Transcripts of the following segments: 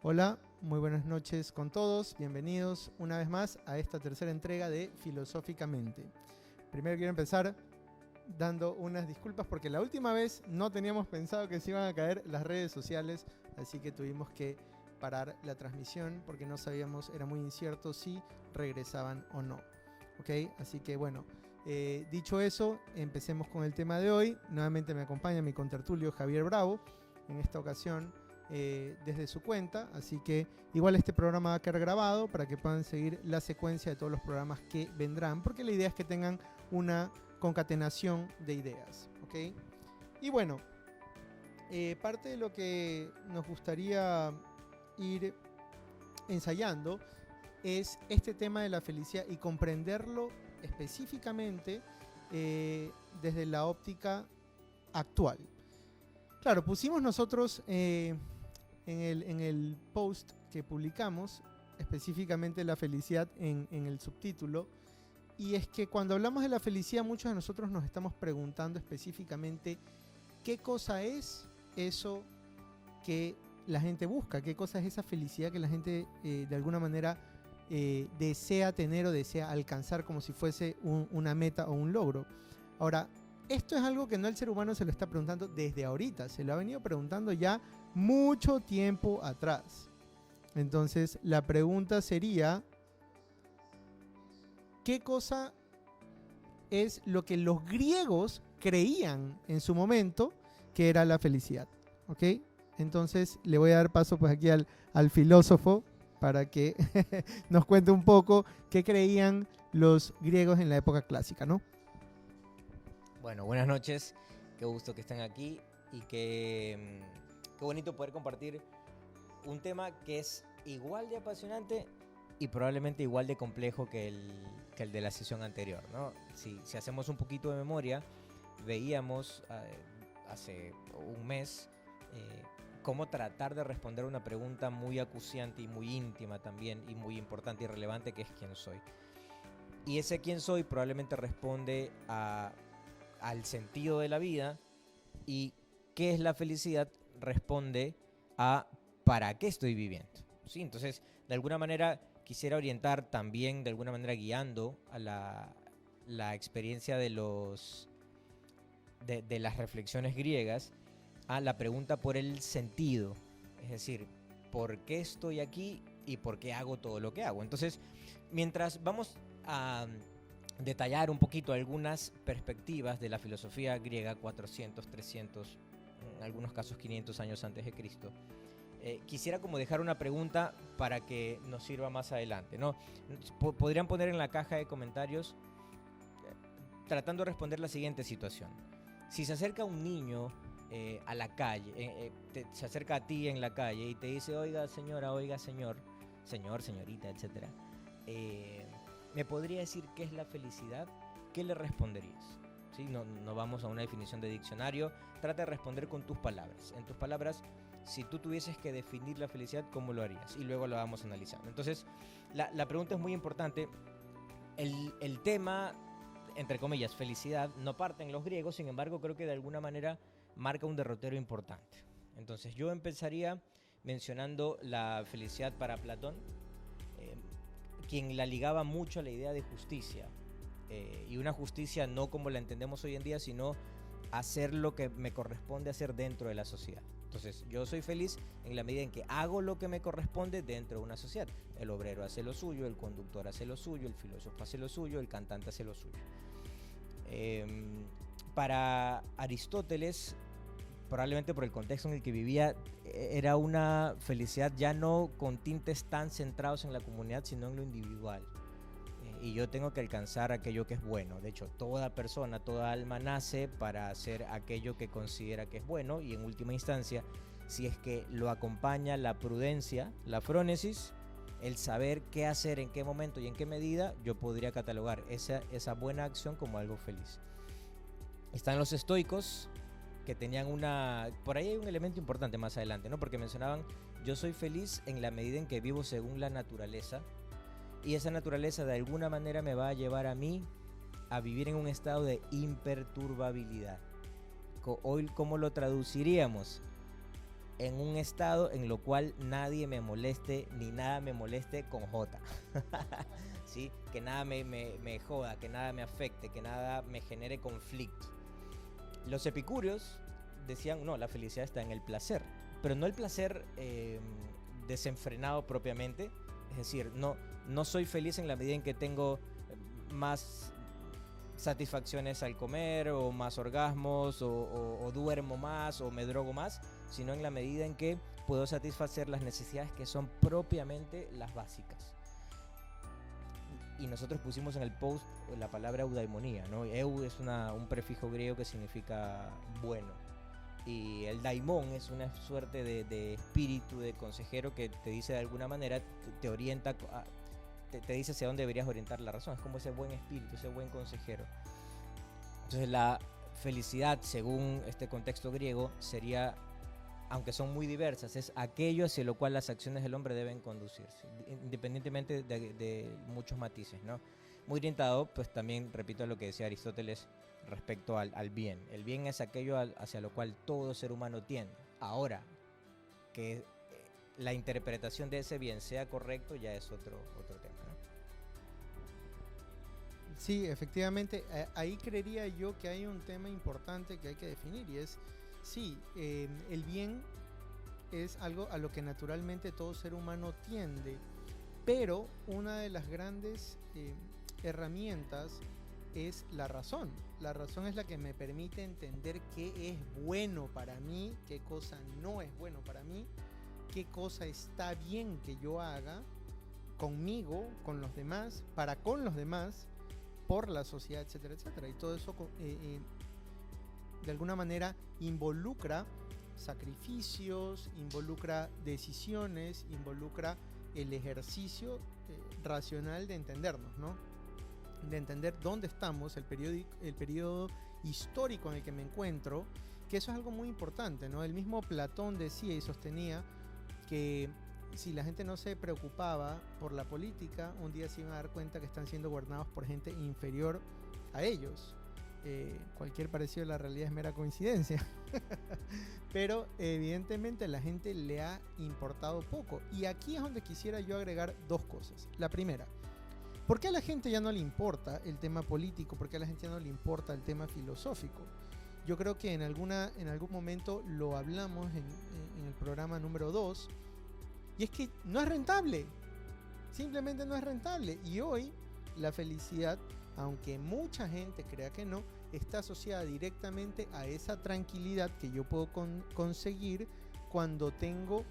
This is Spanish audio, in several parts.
Hola, muy buenas noches con todos. Bienvenidos una vez más a esta tercera entrega de Filosóficamente. Primero quiero empezar dando unas disculpas porque la última vez no teníamos pensado que se iban a caer las redes sociales, así que tuvimos que parar la transmisión porque no sabíamos, era muy incierto si regresaban o no. ¿Ok? Así que bueno, dicho eso, empecemos con el tema de hoy. Nuevamente me acompaña mi contertulio Javier Bravo, en esta ocasión desde su cuenta, así que igual este programa va a quedar grabado para que puedan seguir la secuencia de todos los programas que vendrán, porque la idea es que tengan una concatenación de ideas, ¿ok? Y bueno, parte de lo que nos gustaría ir ensayando es este tema de la felicidad y comprenderlo específicamente desde la óptica actual. Claro, pusimos nosotros en el post que publicamos específicamente la felicidad en el subtítulo, y es que cuando hablamos de la felicidad muchos de nosotros nos estamos preguntando específicamente qué cosa es eso que la gente busca, qué cosa es esa felicidad que la gente de alguna manera desea tener o desea alcanzar como si fuese una meta o un logro. Ahora, esto es algo que no el ser humano se lo está preguntando desde ahorita, se lo ha venido preguntando ya mucho tiempo atrás. Entonces la pregunta sería, ¿qué cosa es lo que los griegos creían en su momento que era la felicidad? ¿Ok? Entonces le voy a dar paso pues aquí al filósofo para que nos cuente un poco qué creían los griegos en la época clásica, ¿no? Bueno, buenas noches, qué gusto que estén aquí y qué bonito poder compartir un tema que es igual de apasionante y probablemente igual de complejo que el de la sesión anterior, ¿no? Si hacemos un poquito de memoria, veíamos hace un mes cómo tratar de responder una pregunta muy acuciante y muy íntima también, y muy importante y relevante, que es ¿quién soy? Y ese quién soy probablemente responde al sentido de la vida, y qué es la felicidad responde a para qué estoy viviendo, ¿sí? Entonces, de alguna manera quisiera orientar también, de alguna manera guiando a la experiencia de las reflexiones griegas, a la pregunta por el sentido, es decir, ¿por qué estoy aquí y por qué hago todo lo que hago? Entonces, mientras vamos a detallar un poquito algunas perspectivas de la filosofía griega 400, 300, en algunos casos 500 años antes de Cristo, quisiera como dejar una pregunta para que nos sirva más adelante, ¿no? Podrían poner en la caja de comentarios tratando de responder la siguiente situación. Si se acerca un niño a la calle, se acerca a ti en la calle y te dice, oiga señora, oiga señor, señorita, etc., ¿me podría decir qué es la felicidad? ¿Qué le responderías? ¿Sí? No vamos a una definición de diccionario. Trata de responder con tus palabras. En tus palabras, si tú tuvieses que definir la felicidad, ¿cómo lo harías? Y luego lo vamos analizando. Entonces, la pregunta es muy importante. El tema, entre comillas, felicidad, no parte en los griegos. Sin embargo, creo que de alguna manera marca un derrotero importante. Entonces, yo empezaría mencionando la felicidad para Platón, quien la ligaba mucho a la idea de justicia, y una justicia no como la entendemos hoy en día, sino hacer lo que me corresponde hacer dentro de la sociedad. Entonces yo soy feliz en la medida en que hago lo que me corresponde dentro de una sociedad. El obrero hace lo suyo, el conductor hace lo suyo, el filósofo hace lo suyo, el cantante hace lo suyo. Para Aristóteles, probablemente por el contexto en el que vivía, era una felicidad ya no con tintes tan centrados en la comunidad, sino en lo individual. Y yo tengo que alcanzar aquello que es bueno. De hecho, toda persona, toda alma nace para hacer aquello que considera que es bueno, y en última instancia, si es que lo acompaña la prudencia, la frónesis, el saber qué hacer, en qué momento y en qué medida, yo podría catalogar esa buena acción como algo feliz. Están los estoicos, que tenían por ahí hay un elemento importante más adelante, ¿no? Porque mencionaban, yo soy feliz en la medida en que vivo según la naturaleza, y esa naturaleza de alguna manera me va a llevar a mí a vivir en un estado de imperturbabilidad. Hoy, ¿cómo lo traduciríamos? en un estado en lo cual nadie me moleste ni nada me moleste con J. ¿Sí? Que nada me joda, que nada me afecte, que nada me genere conflicto. Los epicúreos decían, no, la felicidad está en el placer, pero no el placer desenfrenado propiamente. Es decir, no soy feliz en la medida en que tengo más satisfacciones al comer, o más orgasmos, o duermo más, o me drogo más, sino en la medida en que puedo satisfacer las necesidades que son propiamente las básicas. Y nosotros pusimos en el post la palabra eudaimonía, ¿no? Eu es un prefijo griego que significa bueno. Y el daimón es una suerte de espíritu, de consejero que te dice de alguna manera, te orienta, te dice hacia dónde deberías orientar la razón. Es como ese buen espíritu, ese buen consejero. Entonces la felicidad, según este contexto griego, sería, aunque son muy diversas, es aquello hacia lo cual las acciones del hombre deben conducirse, independientemente de muchos matices, ¿no? Muy orientado, pues también, repito, a lo que decía Aristóteles respecto al bien. El bien es aquello hacia lo cual todo ser humano tiende. Ahora, que la interpretación de ese bien sea correcto ya es otro tema, ¿no? Sí, efectivamente, ahí creería yo que hay un tema importante que hay que definir, y es, sí, el bien es algo a lo que naturalmente todo ser humano tiende, pero una de las grandes herramientas es la razón. La razón es la que me permite entender qué es bueno para mí, qué cosa no es bueno para mí, qué cosa está bien que yo haga conmigo, con los demás, para con los demás, por la sociedad, etcétera, etcétera. Y todo eso de alguna manera involucra sacrificios, involucra decisiones, involucra el ejercicio racional de entendernos, ¿no? De entender dónde estamos, el periodo histórico en el que me encuentro, que eso es algo muy importante, ¿no? El mismo Platón decía y sostenía que si la gente no se preocupaba por la política, un día se iban a dar cuenta que están siendo gobernados por gente inferior a ellos. Cualquier parecido a la realidad es mera coincidencia. Pero evidentemente a la gente le ha importado poco. Y aquí es donde quisiera yo agregar dos cosas. La primera, ¿por qué a la gente ya no le importa el tema político? ¿Por qué a la gente ya no le importa el tema filosófico? Yo creo que en algún momento lo hablamos en el programa número 2, y es que no es rentable, simplemente no es rentable. Y hoy la felicidad, aunque mucha gente crea que no, está asociada directamente a esa tranquilidad que yo puedo conseguir cuando tengo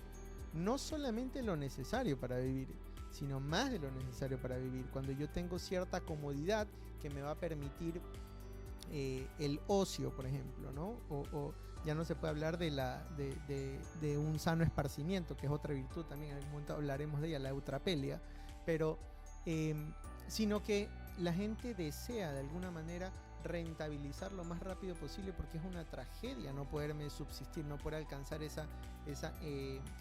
no solamente lo necesario para vivir, sino más de lo necesario para vivir. Cuando yo tengo cierta comodidad que me va a permitir el ocio, por ejemplo, ¿no? O ya no se puede hablar de un sano esparcimiento, que es otra virtud también, en algún momento hablaremos de ella, la eutrapelia, pero sino que la gente desea de alguna manera rentabilizar lo más rápido posible, porque es una tragedia no poderme subsistir, no poder alcanzar esa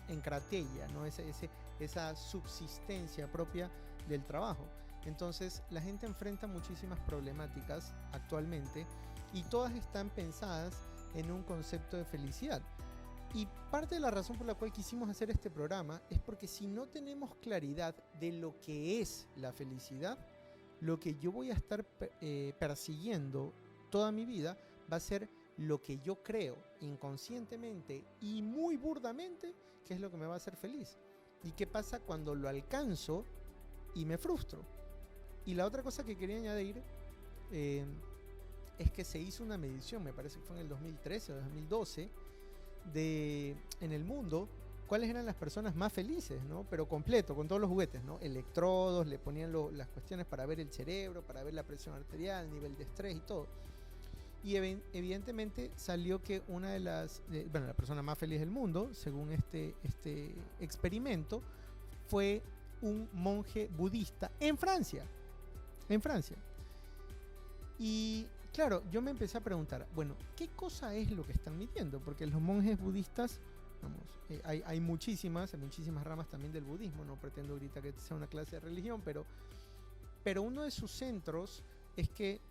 encratella, ¿no? esa subsistencia propia del trabajo. Entonces la gente enfrenta muchísimas problemáticas actualmente, y todas están pensadas en un concepto de felicidad. Y parte de la razón por la cual quisimos hacer este programa es porque si no tenemos claridad de lo que es la felicidad, lo que yo voy a estar persiguiendo toda mi vida va a ser lo que yo creo inconscientemente y muy burdamente que es lo que me va a hacer feliz. ¿Y qué pasa cuando lo alcanzo y me frustro? Y la otra cosa que quería añadir es que se hizo una medición, me parece que fue en el 2013 o 2012, en el mundo, cuáles eran las personas más felices, ¿no? Pero completo, con todos los juguetes, ¿no? Electrodos, le ponían las cuestiones para ver el cerebro, para ver la presión arterial, nivel de estrés y todo. Y evidentemente salió que la persona más feliz del mundo, según este experimento, fue un monje budista en Francia. Y claro, yo me empecé a preguntar, bueno, ¿qué cosa es lo que están midiendo? Porque los monjes budistas, hay muchísimas ramas también del budismo, no pretendo ahorita que sea una clase de religión, pero uno de sus centros es que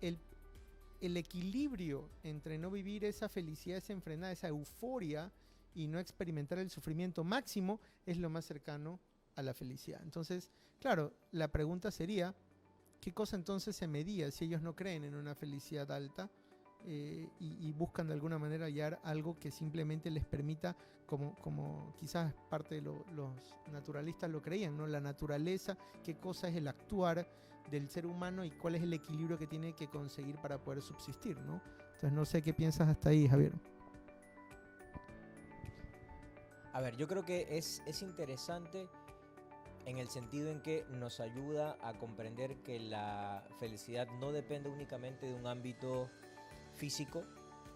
el equilibrio entre no vivir esa felicidad desenfrenada, esa euforia y no experimentar el sufrimiento máximo es lo más cercano a la felicidad. Entonces, claro, la pregunta sería, ¿qué cosa entonces se medía si ellos no creen en una felicidad alta y buscan de alguna manera hallar algo que simplemente les permita, como quizás parte de los naturalistas lo creían, ¿no? La naturaleza, qué cosa es el actuar del ser humano y cuál es el equilibrio que tiene que conseguir para poder subsistir, ¿no? Entonces no sé qué piensas hasta ahí, Javier. A ver, yo creo que es interesante en el sentido en que nos ayuda a comprender que la felicidad no depende únicamente de un ámbito físico,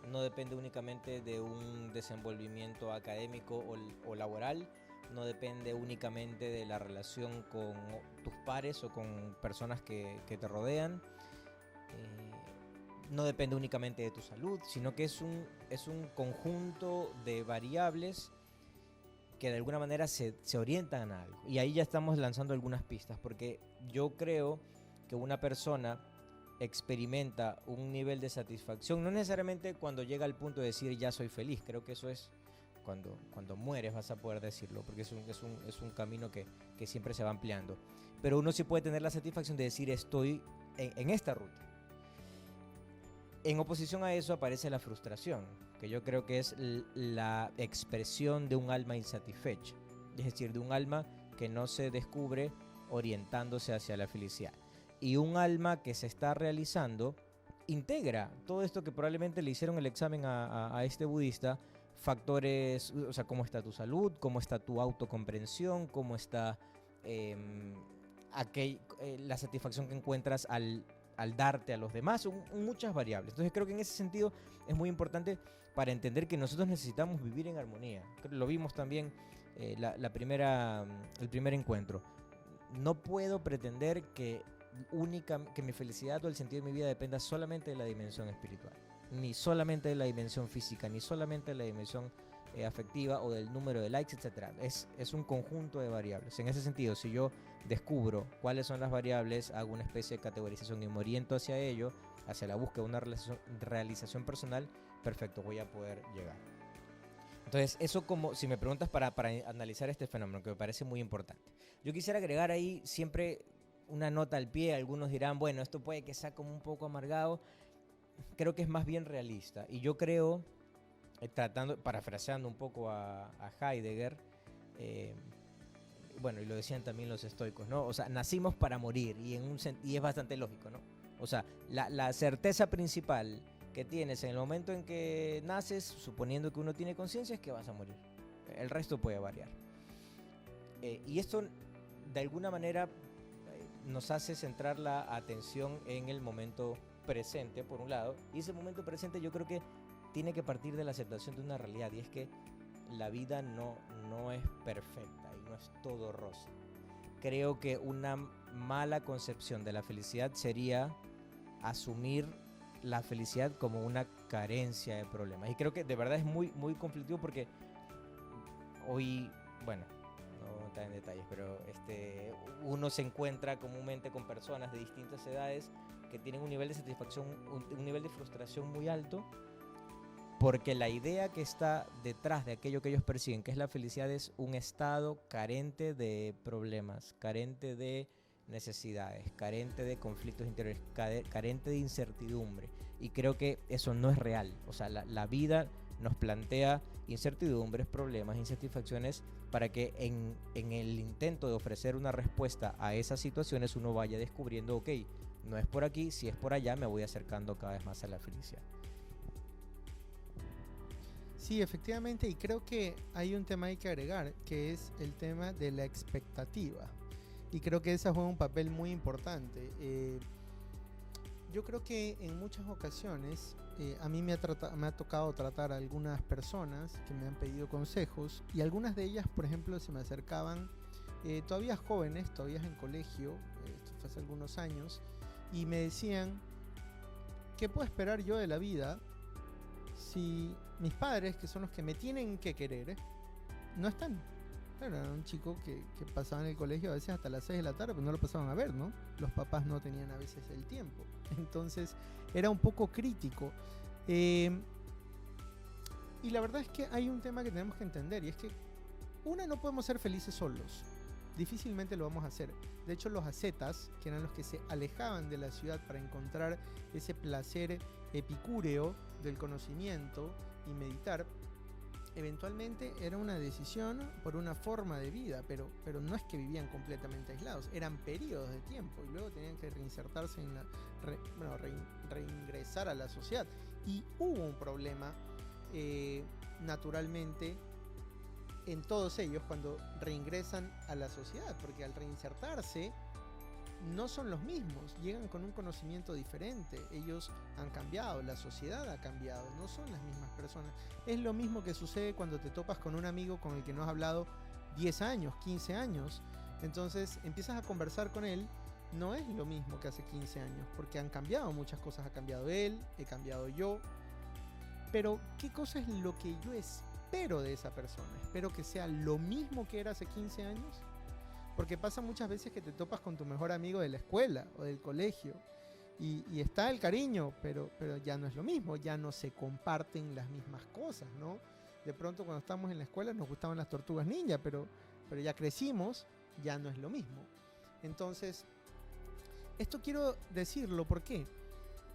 no depende únicamente de un desenvolvimiento académico o laboral, no depende únicamente de la relación con tus pares o con personas que te rodean, no depende únicamente de tu salud, sino que es un conjunto de variables que de alguna manera se orientan a algo. Y ahí ya estamos lanzando algunas pistas, porque yo creo que una persona experimenta un nivel de satisfacción, no necesariamente cuando llega al punto de decir ya soy feliz, creo que eso es cuando mueres vas a poder decirlo, porque es un camino que siempre se va ampliando, pero uno sí puede tener la satisfacción de decir estoy en esta ruta. En oposición a eso aparece la frustración, que yo creo que es la expresión de un alma insatisfecha, es decir, de un alma que no se descubre orientándose hacia la felicidad. Y un alma que se está realizando integra todo esto que probablemente le hicieron el examen a este budista, factores, o sea, cómo está tu salud, cómo está tu autocomprensión, cómo está la satisfacción que encuentras al darte a los demás, muchas variables. Entonces creo que en ese sentido es muy importante para entender que nosotros necesitamos vivir en armonía. Lo vimos también el primer encuentro. No puedo pretender que mi felicidad o el sentido de mi vida dependa solamente de la dimensión espiritual, ni solamente de la dimensión física, ni solamente de la dimensión afectiva o del número de likes, etc. Es un conjunto de variables. En ese sentido, si yo descubro cuáles son las variables, hago una especie de categorización y me oriento hacia ello, hacia la búsqueda de una realización personal, perfecto, voy a poder llegar. Entonces, eso como, si me preguntas para analizar este fenómeno, que me parece muy importante. Yo quisiera agregar ahí siempre una nota al pie. Algunos dirán, bueno, esto puede que sea como un poco amargado. Creo que es más bien realista. Y yo creo, parafraseando un poco a Heidegger, bueno, y lo decían también los estoicos, ¿no? O sea, nacimos para morir, y es bastante lógico, ¿no? O sea, la certeza principal que tienes en el momento en que naces, suponiendo que uno tiene conciencia, es que vas a morir. El resto puede variar. Y esto, de alguna manera, nos hace centrar la atención en el momento presente, por un lado, y ese momento presente yo creo que tiene que partir de la aceptación de una realidad, y es que la vida no es perfecta y no es todo rosa. Creo que una mala concepción de la felicidad sería asumir la felicidad como una carencia de problemas, y creo que de verdad es muy, muy conflictivo, porque hoy, bueno, no voy a entrar en detalles, pero uno se encuentra comúnmente con personas de distintas edades que tienen un nivel de satisfacción, un nivel de frustración muy alto, porque la idea que está detrás de aquello que ellos persiguen, que es la felicidad, es un estado carente de problemas, carente de necesidades, carente de conflictos interiores, carente de incertidumbre. Y creo que eso no es real. O sea, la vida nos plantea incertidumbres, problemas, insatisfacciones, para que en el intento de ofrecer una respuesta a esas situaciones uno vaya descubriendo, ok, no es por aquí, si es por allá, me voy acercando cada vez más a la felicidad. Sí, efectivamente, y creo que hay un tema hay que agregar, que es el tema de la expectativa. Y creo que esa juega un papel muy importante. Yo creo que en muchas ocasiones a mí me ha tocado tratar a algunas personas que me han pedido consejos, y algunas de ellas, por ejemplo, se me acercaban todavía jóvenes, todavía en colegio, esto fue hace algunos años, y me decían, ¿qué puedo esperar yo de la vida si mis padres, que son los que me tienen que querer, no están? Claro, era un chico que pasaba en el colegio a veces hasta las 6 de la tarde, pero no lo pasaban a ver, ¿no? Los papás no tenían a veces el tiempo. Entonces era un poco crítico. Y Y la verdad es que hay un tema que tenemos que entender, y es que no podemos ser felices solos. Difícilmente lo vamos a hacer. De hecho, los ascetas, que eran los que se alejaban de la ciudad para encontrar ese placer epicúreo del conocimiento y meditar, eventualmente era una decisión por una forma de vida, pero no es que vivían completamente aislados, eran periodos de tiempo y luego tenían que reinsertarse en reingresar a la sociedad. Y hubo un problema naturalmente en todos ellos cuando reingresan a la sociedad, porque al reinsertarse no son los mismos, llegan con un conocimiento diferente, ellos han cambiado, la sociedad ha cambiado, no son las mismas personas. Es lo mismo que sucede cuando te topas con un amigo con el que no has hablado 10 años, 15 años, entonces empiezas a conversar con él, no es lo mismo que hace 15 años, porque han cambiado muchas cosas, ha cambiado él, he cambiado yo, pero ¿qué cosa es lo que yo espero de esa persona? Espero que sea lo mismo que era hace 15 años. Porque pasa muchas veces que te topas con tu mejor amigo de la escuela o del colegio y está el cariño, pero ya no es lo mismo, ya no se comparten las mismas cosas, ¿no? De pronto cuando estamos en la escuela nos gustaban las tortugas ninja, pero ya crecimos, ya no es lo mismo. Entonces, esto quiero decirlo, ¿por qué?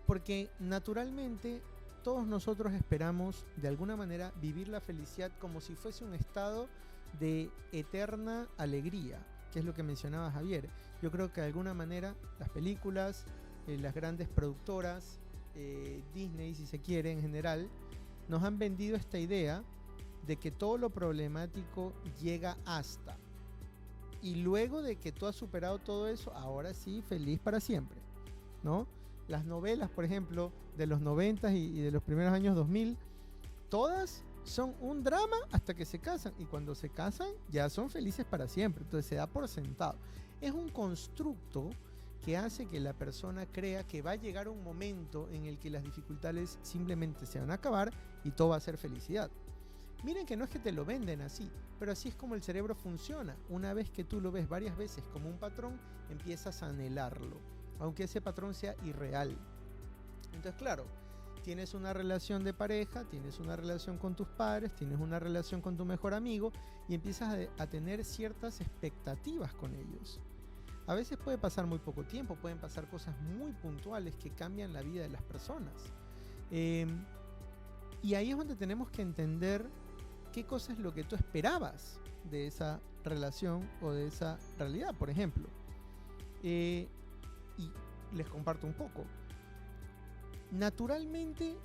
Porque naturalmente todos nosotros esperamos de alguna manera vivir la felicidad como si fuese un estado de eterna alegría, que es lo que mencionaba Javier. Yo creo que de alguna manera las películas, las grandes productoras, Disney si se quiere en general, nos han vendido esta idea de que todo lo problemático llega hasta. Y luego de que tú has superado todo eso, ahora sí, feliz para siempre, ¿no? Las novelas, por ejemplo, de los 90 y de los primeros años 2000, todas son un drama hasta que se casan, y cuando se casan ya son felices para siempre, entonces se da por sentado. Es un constructo que hace que la persona crea que va a llegar un momento en el que las dificultades simplemente se van a acabar y todo va a ser felicidad. Miren que no es que te lo venden así, pero así es como el cerebro funciona. Una vez que tú lo ves varias veces como un patrón, empiezas a anhelarlo, aunque ese patrón sea irreal. Entonces, claro, tienes una relación de pareja, tienes una relación con tus padres, tienes una relación con tu mejor amigo y empiezas a tener ciertas expectativas con ellos. A veces puede pasar muy poco tiempo, pueden pasar cosas muy puntuales que cambian la vida de las personas. Y ahí es donde tenemos que entender qué cosa es lo que tú esperabas de esa relación o de esa realidad, por ejemplo. Y les comparto un poco. Naturalmente,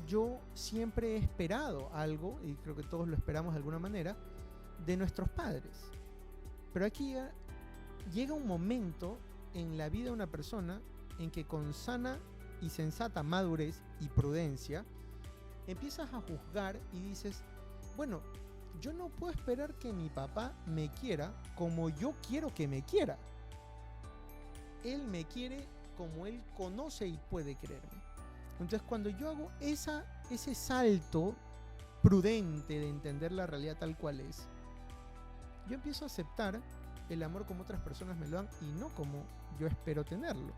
yo siempre he esperado algo, y creo que todos lo esperamos de alguna manera, de nuestros padres. Pero aquí llega un momento en la vida de una persona en que con sana y sensata madurez y prudencia, empiezas a juzgar y dices, bueno, yo no puedo esperar que mi papá me quiera como yo quiero que me quiera. Él me quiere como él conoce y puede quererme. Entonces cuando yo hago ese salto prudente de entender la realidad tal cual es, yo empiezo a aceptar el amor como otras personas me lo dan y no como yo espero tenerlo.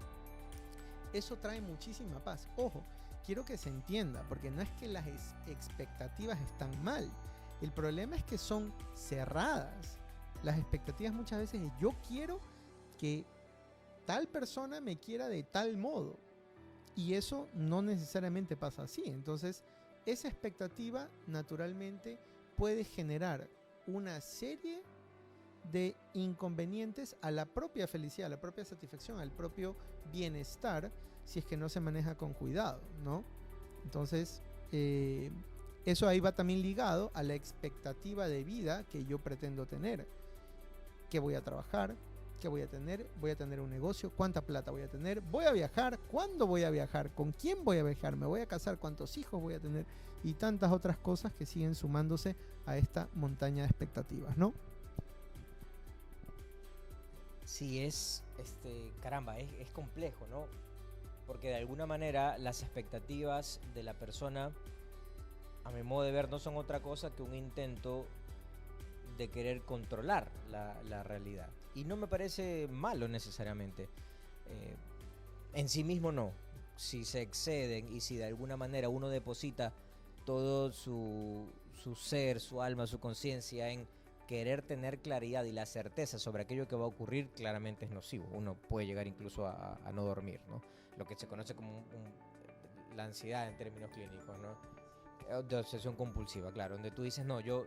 Eso trae muchísima paz. Ojo, quiero que se entienda, porque no es que las expectativas están mal, el problema es que son cerradas. Las expectativas muchas veces es yo quiero que tal persona me quiera de tal modo, y eso no necesariamente pasa así. Entonces esa expectativa naturalmente puede generar una serie de inconvenientes a la propia felicidad, a la propia satisfacción, al propio bienestar, si es que no se maneja con cuidado, ¿no? Entonces eso ahí va también ligado a la expectativa de vida que yo pretendo tener. ¿Qué voy a trabajar? ¿Qué voy a tener un negocio, cuánta plata voy a tener, voy a viajar, cuándo voy a viajar, con quién voy a viajar, me voy a casar, cuántos hijos voy a tener, y tantas otras cosas que siguen sumándose a esta montaña de expectativas, ¿no? Sí, caramba, es complejo, ¿no? Porque de alguna manera las expectativas de la persona, a mi modo de ver, no son otra cosa que un intento de querer controlar la realidad. Y no me parece malo necesariamente. En sí mismo no. Si se exceden y si de alguna manera uno deposita todo su ser, su alma, su conciencia en querer tener claridad y la certeza sobre aquello que va a ocurrir, claramente es nocivo. Uno puede llegar incluso a no dormir, ¿no? Lo que se conoce como la ansiedad en términos clínicos, ¿no? De obsesión compulsiva, claro, donde tú dices, no, yo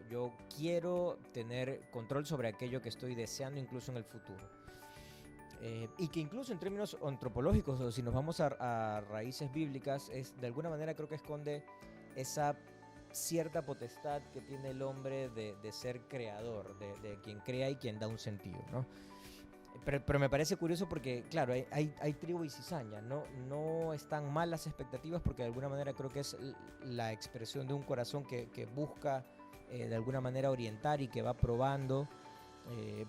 quiero tener control sobre aquello que estoy deseando incluso en el futuro. Y que incluso en términos antropológicos, o si nos vamos a raíces bíblicas, de alguna manera creo que esconde esa cierta potestad que tiene el hombre de ser creador, de quien crea y quien da un sentido, ¿no? Pero me parece curioso porque, claro, hay trigo y cizaña, no están mal las expectativas porque de alguna manera creo que es la expresión de un corazón que busca de alguna manera orientar y que va probando,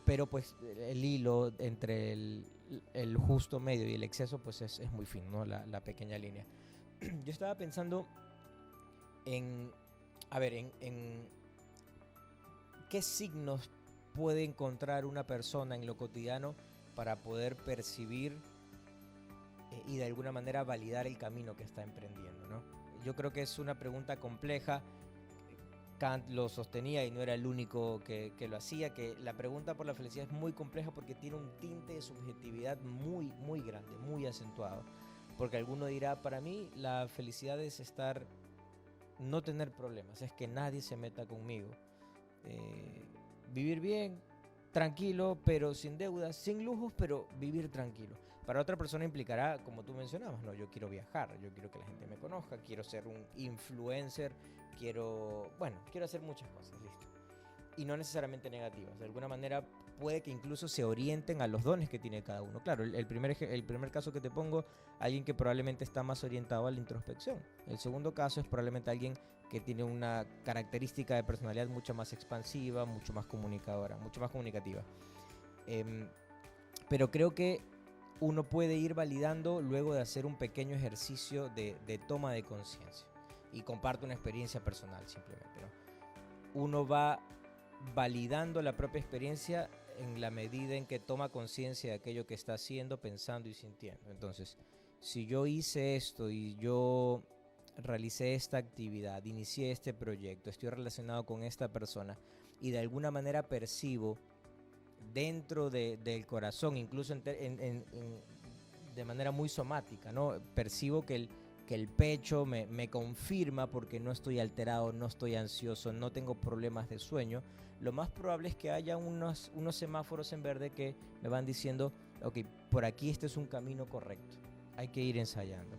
pero pues el hilo entre el justo medio y el exceso pues es muy fino, ¿no? La pequeña línea. Yo estaba pensando en qué signos puede encontrar una persona en lo cotidiano para poder percibir y de alguna manera validar el camino que está emprendiendo, ¿no? Yo creo que es una pregunta compleja. Kant lo sostenía y no era el único que lo hacía, que la pregunta por la felicidad es muy compleja porque tiene un tinte de subjetividad muy, muy grande, muy acentuado. Porque alguno dirá, para mí la felicidad es no tener problemas, es que nadie se meta conmigo. Vivir bien, tranquilo, pero sin deudas, sin lujos, pero vivir tranquilo. Para otra persona implicará, como tú mencionabas, no, yo quiero viajar, yo quiero que la gente me conozca, quiero ser un influencer, quiero hacer muchas cosas, listo. Y no necesariamente negativas, de alguna manera puede que incluso se orienten a los dones que tiene cada uno. Claro, el primer caso que te pongo, alguien que probablemente está más orientado a la introspección. El segundo caso es probablemente alguien que tiene una característica de personalidad mucho más expansiva, mucho más comunicadora, mucho más comunicativa. Pero creo que uno puede ir validando luego de hacer un pequeño ejercicio de toma de conciencia. Y comparto una experiencia personal simplemente, ¿no? Uno va validando la propia experiencia en la medida en que toma conciencia de aquello que está haciendo, pensando y sintiendo. Entonces, si yo hice esto y yo realicé esta actividad, inicié este proyecto, estoy relacionado con esta persona y de alguna manera percibo dentro del corazón, incluso de manera muy somática, ¿no? Percibo que el pecho me confirma porque no estoy alterado, no estoy ansioso, no tengo problemas de sueño. Lo más probable es que haya unos semáforos en verde que me van diciendo, ok, por aquí este es un camino correcto, hay que ir ensayando.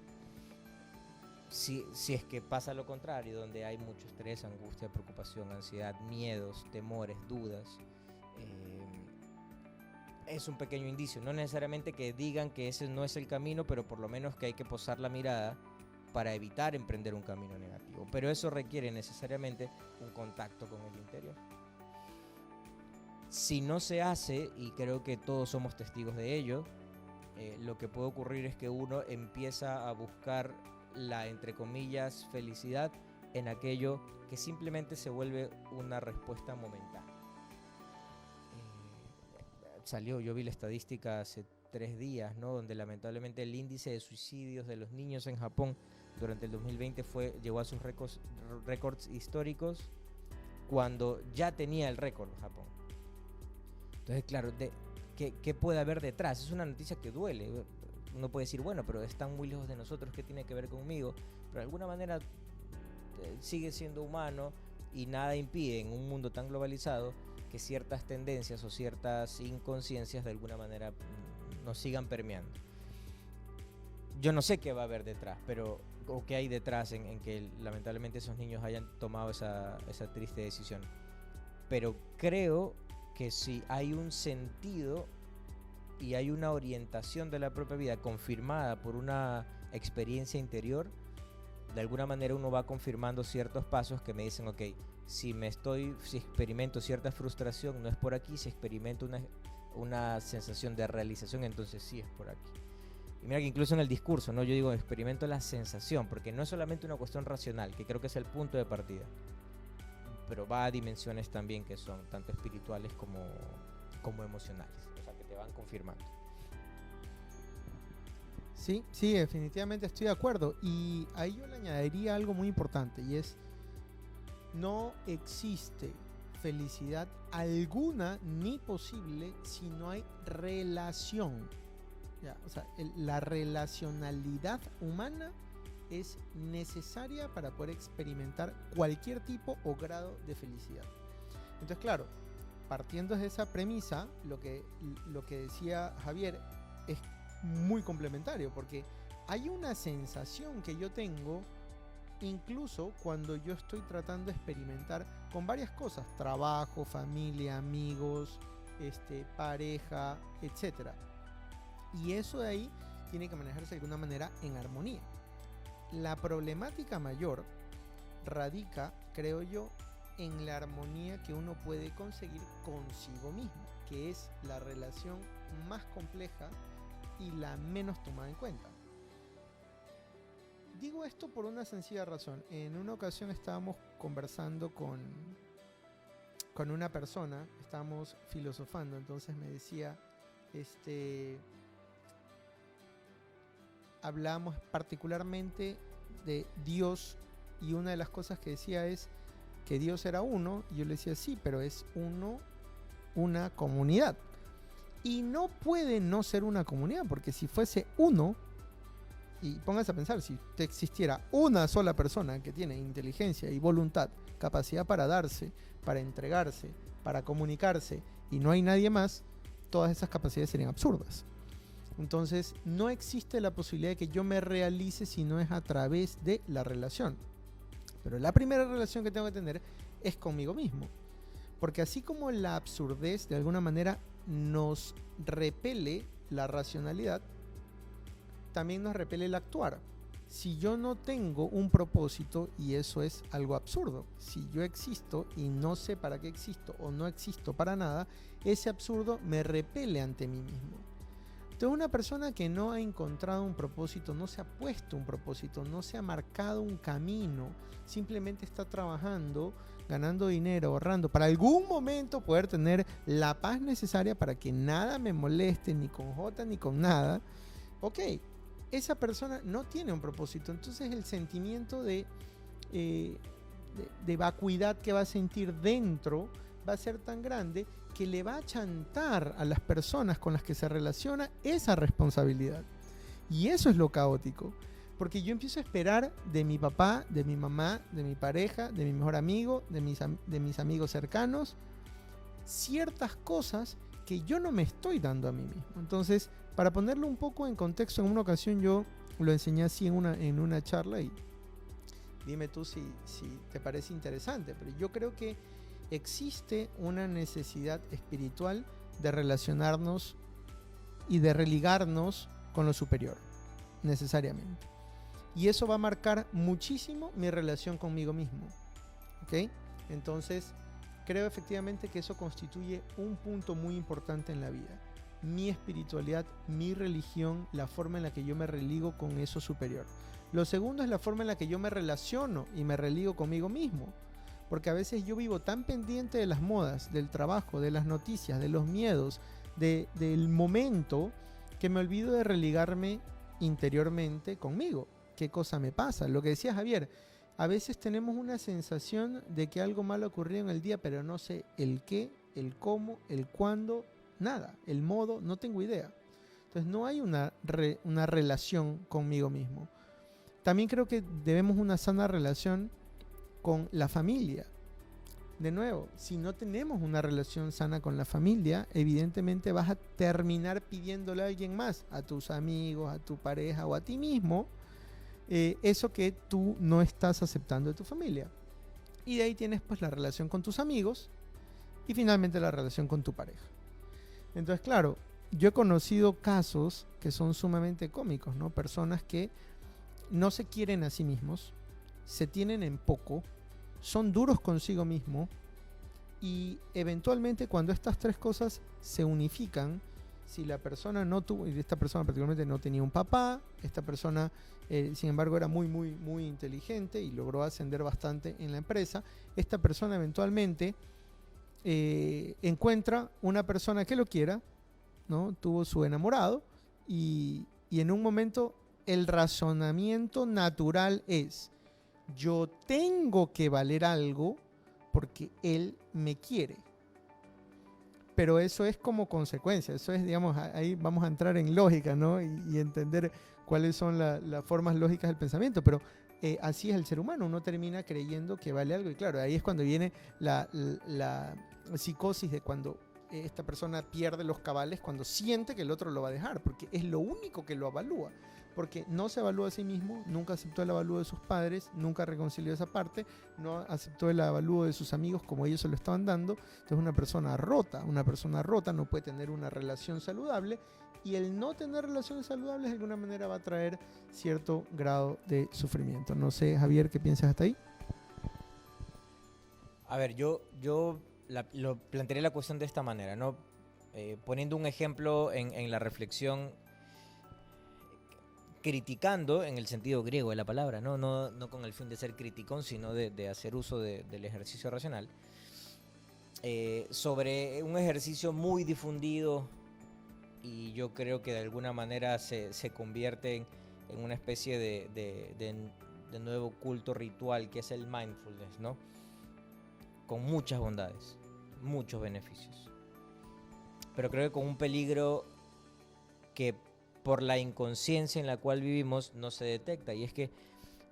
Si es que pasa lo contrario, donde hay mucho estrés, angustia, preocupación, ansiedad, miedos, temores, dudas, es un pequeño indicio. No necesariamente que digan que ese no es el camino, pero por lo menos que hay que posar la mirada para evitar emprender un camino negativo. Pero eso requiere necesariamente un contacto con el interior. Si no se hace, y creo que todos somos testigos de ello, lo que puede ocurrir es que uno empieza a buscar la, entre comillas, felicidad en aquello que simplemente se vuelve una respuesta momentánea. Yo vi la estadística hace 3 días, ¿no? Donde lamentablemente el índice de suicidios de los niños en Japón durante el 2020 llegó a sus récords históricos cuando ya tenía el récord Japón. Entonces, claro, ¿qué puede haber detrás? Es una noticia que duele. Uno puede decir, bueno, pero están muy lejos de nosotros, ¿qué tiene que ver conmigo? Pero de alguna manera sigue siendo humano y nada impide en un mundo tan globalizado que ciertas tendencias o ciertas inconsciencias de alguna manera nos sigan permeando. Yo no sé qué va a haber detrás, o qué hay detrás en que lamentablemente esos niños hayan tomado esa triste decisión. Pero creo que si hay un sentido y hay una orientación de la propia vida confirmada por una experiencia interior, de alguna manera uno va confirmando ciertos pasos que me dicen, ok, si experimento cierta frustración, no es por aquí. Si experimento una sensación de realización, entonces sí es por aquí. Y mira que incluso en el discurso, ¿no? Yo digo, experimento la sensación, porque no es solamente una cuestión racional, que creo que es el punto de partida, pero va a dimensiones también que son tanto espirituales como emocionales, o sea, que te van confirmando. Sí, definitivamente estoy de acuerdo. Y ahí yo le añadiría algo muy importante, y es No existe felicidad alguna ni posible si no hay relación. Ya, o sea, la relacionalidad humana es necesaria para poder experimentar cualquier tipo o grado de felicidad. Entonces, claro, partiendo de esa premisa, lo que decía Javier es muy complementario, porque hay una sensación que yo tengo incluso cuando yo estoy tratando de experimentar con varias cosas: trabajo, familia, amigos, pareja, etcétera. Y eso de ahí tiene que manejarse de alguna manera en armonía. La problemática mayor radica, creo yo, en la armonía que uno puede conseguir consigo mismo, que es la relación más compleja y la menos tomada en cuenta. Digo esto por una sencilla razón. En una ocasión estábamos conversando con una persona, estábamos filosofando, entonces me decía, hablamos particularmente de Dios, y una de las cosas que decía es que Dios era uno, y yo le decía sí, pero es uno, una comunidad, y no puede no ser una comunidad, porque si fuese uno, y pónganse a pensar, si existiera una sola persona que tiene inteligencia y voluntad, capacidad para darse, para entregarse, para comunicarse, y no hay nadie más, todas esas capacidades serían absurdas. Entonces no existe la posibilidad de que yo me realice si no es a través de la relación. Pero la primera relación que tengo que tener es conmigo mismo. Porque así como la absurdez de alguna manera nos repele la racionalidad, también nos repele el actuar. Si yo no tengo un propósito, y eso es algo absurdo, si yo existo y no sé para qué existo o no existo para nada, ese absurdo me repele ante mí mismo. Entonces, una persona que no ha encontrado un propósito, no se ha puesto un propósito, no se ha marcado un camino, simplemente está trabajando, ganando dinero, ahorrando, para algún momento poder tener la paz necesaria para que nada me moleste, ni con J ni con nada. Ok, esa persona no tiene un propósito, entonces el sentimiento de vacuidad que va a sentir dentro va a ser tan grande que le va a chantar a las personas con las que se relaciona esa responsabilidad. Y eso es lo caótico, porque yo empiezo a esperar de mi papá, de mi mamá, de mi pareja, de mi mejor amigo, de mis amigos cercanos, ciertas cosas que yo no me estoy dando a mí mismo. Entonces, para ponerlo un poco en contexto, en una ocasión yo lo enseñé así en una charla, y dime tú si te parece interesante, pero yo creo que existe una necesidad espiritual de relacionarnos y de religarnos con lo superior, necesariamente. Y eso va a marcar muchísimo mi relación conmigo mismo. ¿Ok? Entonces, creo efectivamente que eso constituye un punto muy importante en la vida. Mi espiritualidad, mi religión, la forma en la que yo me religo con eso superior. Lo segundo es la forma en la que yo me relaciono y me religo conmigo mismo. Porque a veces yo vivo tan pendiente de las modas, del trabajo, de las noticias, de los miedos, del momento, que me olvido de religarme interiormente conmigo. ¿Qué cosa me pasa? Lo que decía Javier, a veces tenemos una sensación de que algo malo ocurrió en el día, pero no sé el qué, el cómo, el cuándo, nada, el modo, no tengo idea. Entonces no hay una relación conmigo mismo. También creo que debemos una sana relación con la familia. De nuevo, si no tenemos una relación sana con la familia, evidentemente vas a terminar pidiéndole a alguien más, a tus amigos, a tu pareja o a ti mismo, eso que tú no estás aceptando de tu familia. Y de ahí tienes pues la relación con tus amigos y finalmente la relación con tu pareja. Entonces, claro, yo he conocido casos que son sumamente cómicos, ¿no? Personas que no se quieren a sí mismos, se tienen en poco, son duros consigo mismo, y eventualmente cuando estas tres cosas se unifican, si la persona no tuvo, y esta persona particularmente no tenía un papá, esta persona sin embargo era muy muy muy inteligente y logró ascender bastante en la empresa, esta persona eventualmente encuentra una persona que lo quiera, ¿no? Tuvo su enamorado, y en un momento el razonamiento natural es: yo tengo que valer algo porque él me quiere. Pero eso es como consecuencia, eso es, digamos, ahí vamos a entrar en lógica, ¿no? Y entender cuáles son las formas lógicas del pensamiento, pero así es el ser humano, uno termina creyendo que vale algo, y claro, ahí es cuando viene la psicosis de cuando esta persona pierde los cabales, cuando siente que el otro lo va a dejar, porque es lo único que lo evalúa, porque no se evalúa a sí mismo, nunca aceptó el avalúo de sus padres, nunca reconcilió esa parte, no aceptó el avalúo de sus amigos como ellos se lo estaban dando. Entonces una persona rota no puede tener una relación saludable, y el no tener relaciones saludables de alguna manera va a traer cierto grado de sufrimiento. No sé, Javier, ¿qué piensas hasta ahí? A ver, yo lo plantearé la cuestión de esta manera, ¿no? Poniendo un ejemplo en la reflexión, criticando en el sentido griego de la palabra, no con el fin de ser criticón, sino de hacer uso del ejercicio racional, sobre un ejercicio muy difundido, y yo creo que de alguna manera se convierte en una especie de nuevo culto ritual, que es el mindfulness, ¿no? Con muchas bondades, muchos beneficios, pero creo que con un peligro que por la inconsciencia en la cual vivimos no se detecta, y es que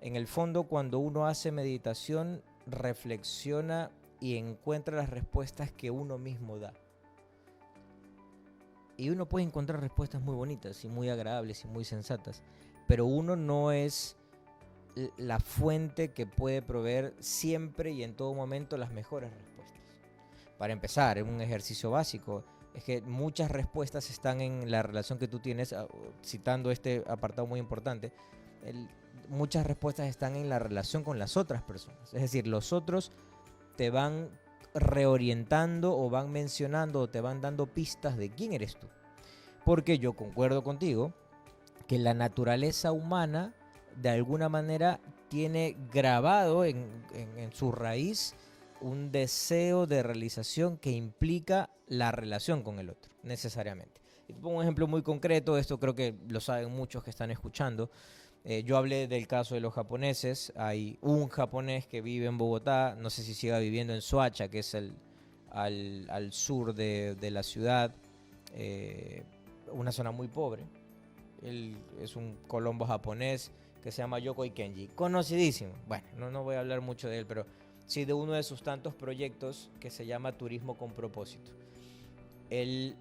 en el fondo cuando uno hace meditación reflexiona y encuentra las respuestas que uno mismo da, y uno puede encontrar respuestas muy bonitas y muy agradables y muy sensatas, pero uno no es la fuente que puede proveer siempre y en todo momento las mejores respuestas. Para empezar, en un ejercicio básico, es que muchas respuestas están en la relación que tú tienes, citando este apartado muy importante, muchas respuestas están en la relación con las otras personas. Es decir, los otros te van reorientando o van mencionando o te van dando pistas de quién eres tú. Porque yo concuerdo contigo que la naturaleza humana de alguna manera tiene grabado en su raíz un deseo de realización que implica la relación con el otro, necesariamente. Y te pongo un ejemplo muy concreto, esto creo que lo saben muchos que están escuchando. Yo hablé del caso de los japoneses. Hay un japonés que vive en Bogotá, no sé si siga viviendo en Soacha, que es al sur de la ciudad, una zona muy pobre. Él es un colombo japonés que se llama Yokoi Kenji, conocidísimo. Bueno, no voy a hablar mucho de él, pero sí de uno de sus tantos proyectos que se llama Turismo con Propósito. Él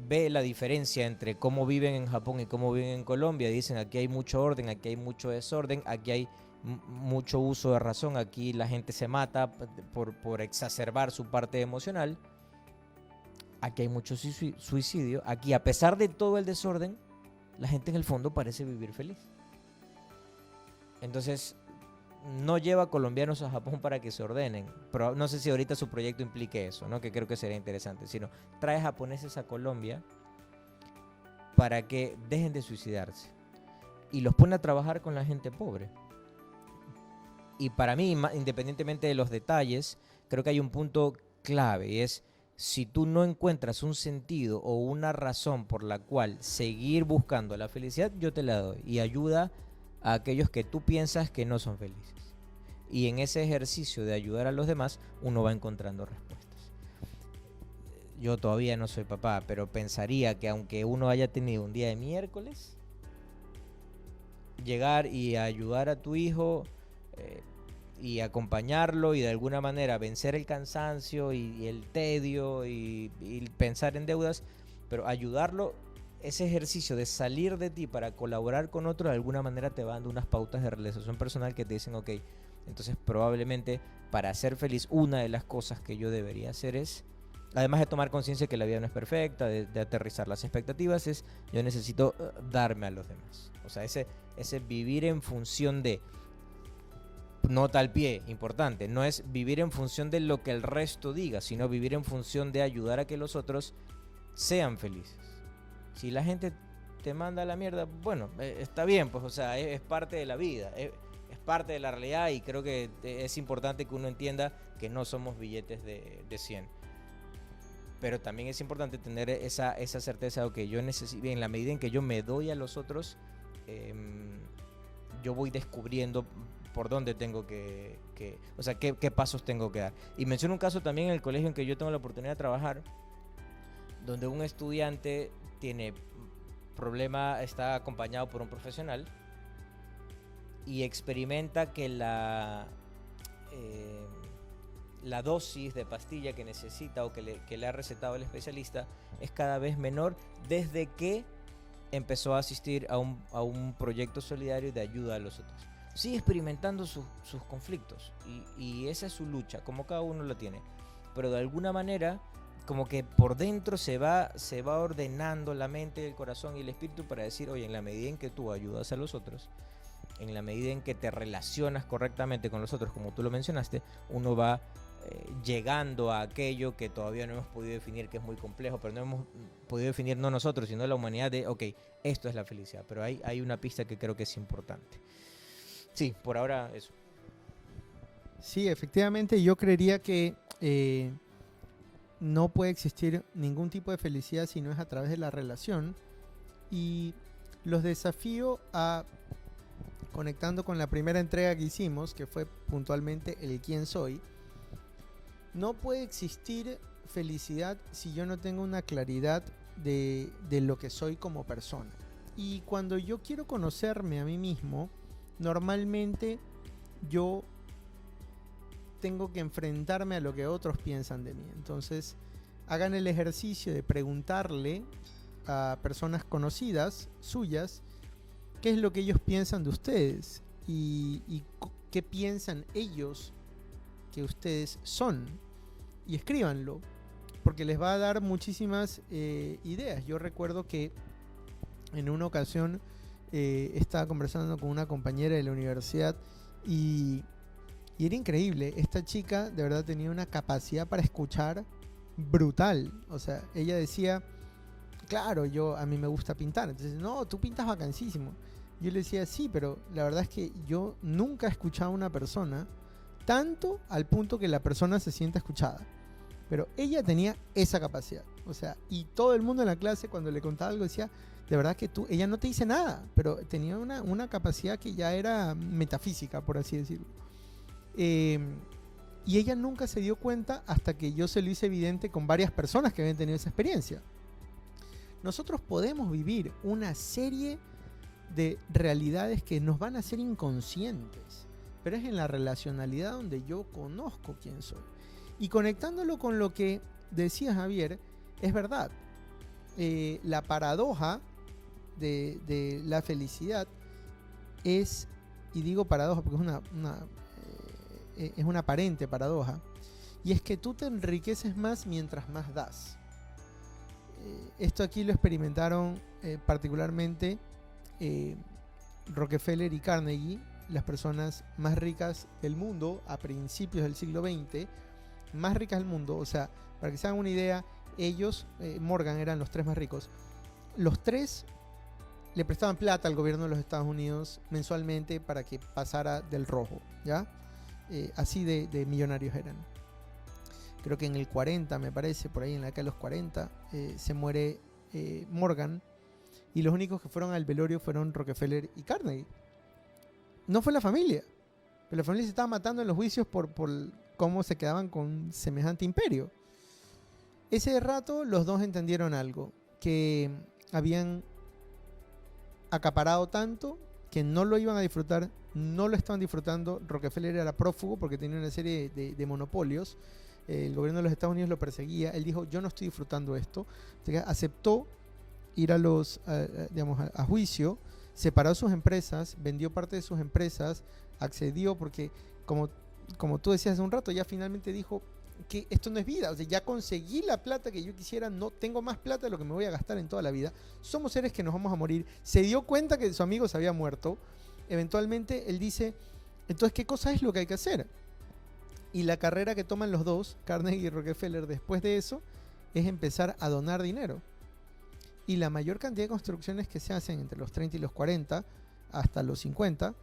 ve la diferencia entre cómo viven en Japón y cómo viven en Colombia. Dicen, aquí hay mucho orden, aquí hay mucho desorden, aquí hay mucho uso de razón, aquí la gente se mata por exacerbar su parte emocional, aquí hay mucho suicidio, aquí a pesar de todo el desorden, la gente en el fondo parece vivir feliz. Entonces, no lleva a colombianos a Japón para que se ordenen, pero no sé si ahorita su proyecto implique eso, ¿no? Que creo que sería interesante, sino trae japoneses a Colombia para que dejen de suicidarse y los pone a trabajar con la gente pobre. Y para mí, independientemente de los detalles, creo que hay un punto clave, y es: si tú no encuentras un sentido o una razón por la cual seguir buscando la felicidad, yo te la doy y ayuda a aquellos que tú piensas que no son felices. Y en ese ejercicio de ayudar a los demás, uno va encontrando respuestas. Yo todavía no soy papá, pero pensaría que aunque uno haya tenido un día de miércoles, llegar y ayudar a tu hijo y acompañarlo y de alguna manera vencer el cansancio y el tedio y pensar en deudas, pero ayudarlo, ese ejercicio de salir de ti para colaborar con otro, de alguna manera te va dando unas pautas de realización personal que te dicen, ok, entonces probablemente para ser feliz, una de las cosas que yo debería hacer es, además de tomar conciencia que la vida no es perfecta, de aterrizar las expectativas, es yo necesito darme a los demás. O sea, ese vivir en función de, nota al pie, importante, no es vivir en función de lo que el resto diga, sino vivir en función de ayudar a que los otros sean felices. Si la gente te manda a la mierda, bueno, está bien, pues, o sea, es parte de la vida, es parte de la realidad, y creo que es importante que uno entienda que no somos billetes de 100. Pero también es importante tener esa certeza de que yo necesito, en la medida en que yo me doy a los otros, yo voy descubriendo por dónde tengo o sea, qué pasos tengo que dar. Y menciono un caso también en el colegio en que yo tengo la oportunidad de trabajar, donde un estudiante tiene problema, está acompañado por un profesional y experimenta que la dosis de pastilla que necesita o que le ha recetado el especialista es cada vez menor desde que empezó a asistir a un proyecto solidario de ayuda a los otros. Sigue experimentando sus conflictos y esa es su lucha, como cada uno lo tiene. Pero de alguna manera, como que por dentro se va ordenando la mente, el corazón y el espíritu para decir, oye, en la medida en que tú ayudas a los otros, en la medida en que te relacionas correctamente con los otros, como tú lo mencionaste, uno va llegando a aquello que todavía no hemos podido definir, que es muy complejo, pero no hemos podido definir no nosotros, sino la humanidad de, ok, esto es la felicidad, pero hay una pista que creo que es importante. Sí, por ahora eso. Sí, efectivamente, yo creería que no puede existir ningún tipo de felicidad si no es a través de la relación, y los desafío a, conectando con la primera entrega que hicimos, que fue puntualmente el quién soy. No puede existir felicidad si yo no tengo una claridad de lo que soy como persona. Y cuando yo quiero conocerme a mí mismo, normalmente yo tengo que enfrentarme a lo que otros piensan de mí. Entonces, hagan el ejercicio de preguntarle a personas conocidas suyas qué es lo que ellos piensan de ustedes y qué piensan ellos que ustedes son, y escríbanlo, porque les va a dar muchísimas ideas. Yo recuerdo que en una ocasión estaba conversando con una compañera de la universidad y era increíble. Esta chica de verdad tenía una capacidad para escuchar brutal. O sea, ella decía, claro, a mí me gusta pintar. Entonces, no, tú pintas vacancísimo. Yo le decía, sí, pero la verdad es que yo nunca he escuchado a una persona tanto al punto que la persona se sienta escuchada. Pero ella tenía esa capacidad. O sea, y todo el mundo en la clase cuando le contaba algo decía, de verdad que ella no te dice nada, pero tenía una capacidad que ya era metafísica, por así decirlo. Y ella nunca se dio cuenta hasta que yo se lo hice evidente con varias personas que habían tenido esa experiencia. Nosotros podemos vivir una serie de realidades que nos van a hacer inconscientes, pero es en la relacionalidad donde yo conozco quién soy. Y conectándolo con lo que decía Javier, es verdad, la paradoja de la felicidad es, y digo paradoja porque es una aparente paradoja, y es que tú te enriqueces más mientras más das. Esto aquí lo experimentaron particularmente Rockefeller y Carnegie, las personas más ricas del mundo a principios del siglo XX, más ricas del mundo. O sea, para que se hagan una idea, ellos, Morgan, eran los tres más ricos. Los tres le prestaban plata al gobierno de los Estados Unidos mensualmente para que pasara del rojo, ¿ya? Así de millonarios eran. Creo que en el 40, me parece, por ahí en la década de los 40, se muere Morgan, y los únicos que fueron al velorio fueron Rockefeller y Carnegie. No fue la familia, pero la familia se estaba matando en los juicios por cómo se quedaban con semejante imperio. Ese rato los dos entendieron algo, que habían acaparado tanto que no lo iban a disfrutar, no lo estaban disfrutando. Rockefeller era prófugo porque tenía una serie de monopolios. El gobierno de los Estados Unidos lo perseguía. Él dijo, yo no estoy disfrutando esto. Entonces, aceptó ir a juicio, separó sus empresas, vendió parte de sus empresas, accedió porque, como tú decías hace un rato, ya finalmente dijo que esto no es vida. O sea, ya conseguí la plata que yo quisiera, no tengo más plata de lo que me voy a gastar en toda la vida. Somos seres que nos vamos a morir. Se dio cuenta que su amigo se había muerto. Eventualmente él dice, entonces, ¿qué cosa es lo que hay que hacer? Y la carrera que toman los dos, Carnegie y Rockefeller, después de eso, es empezar a donar dinero. Y la mayor cantidad de construcciones que se hacen entre los 30 y los 40 hasta los 50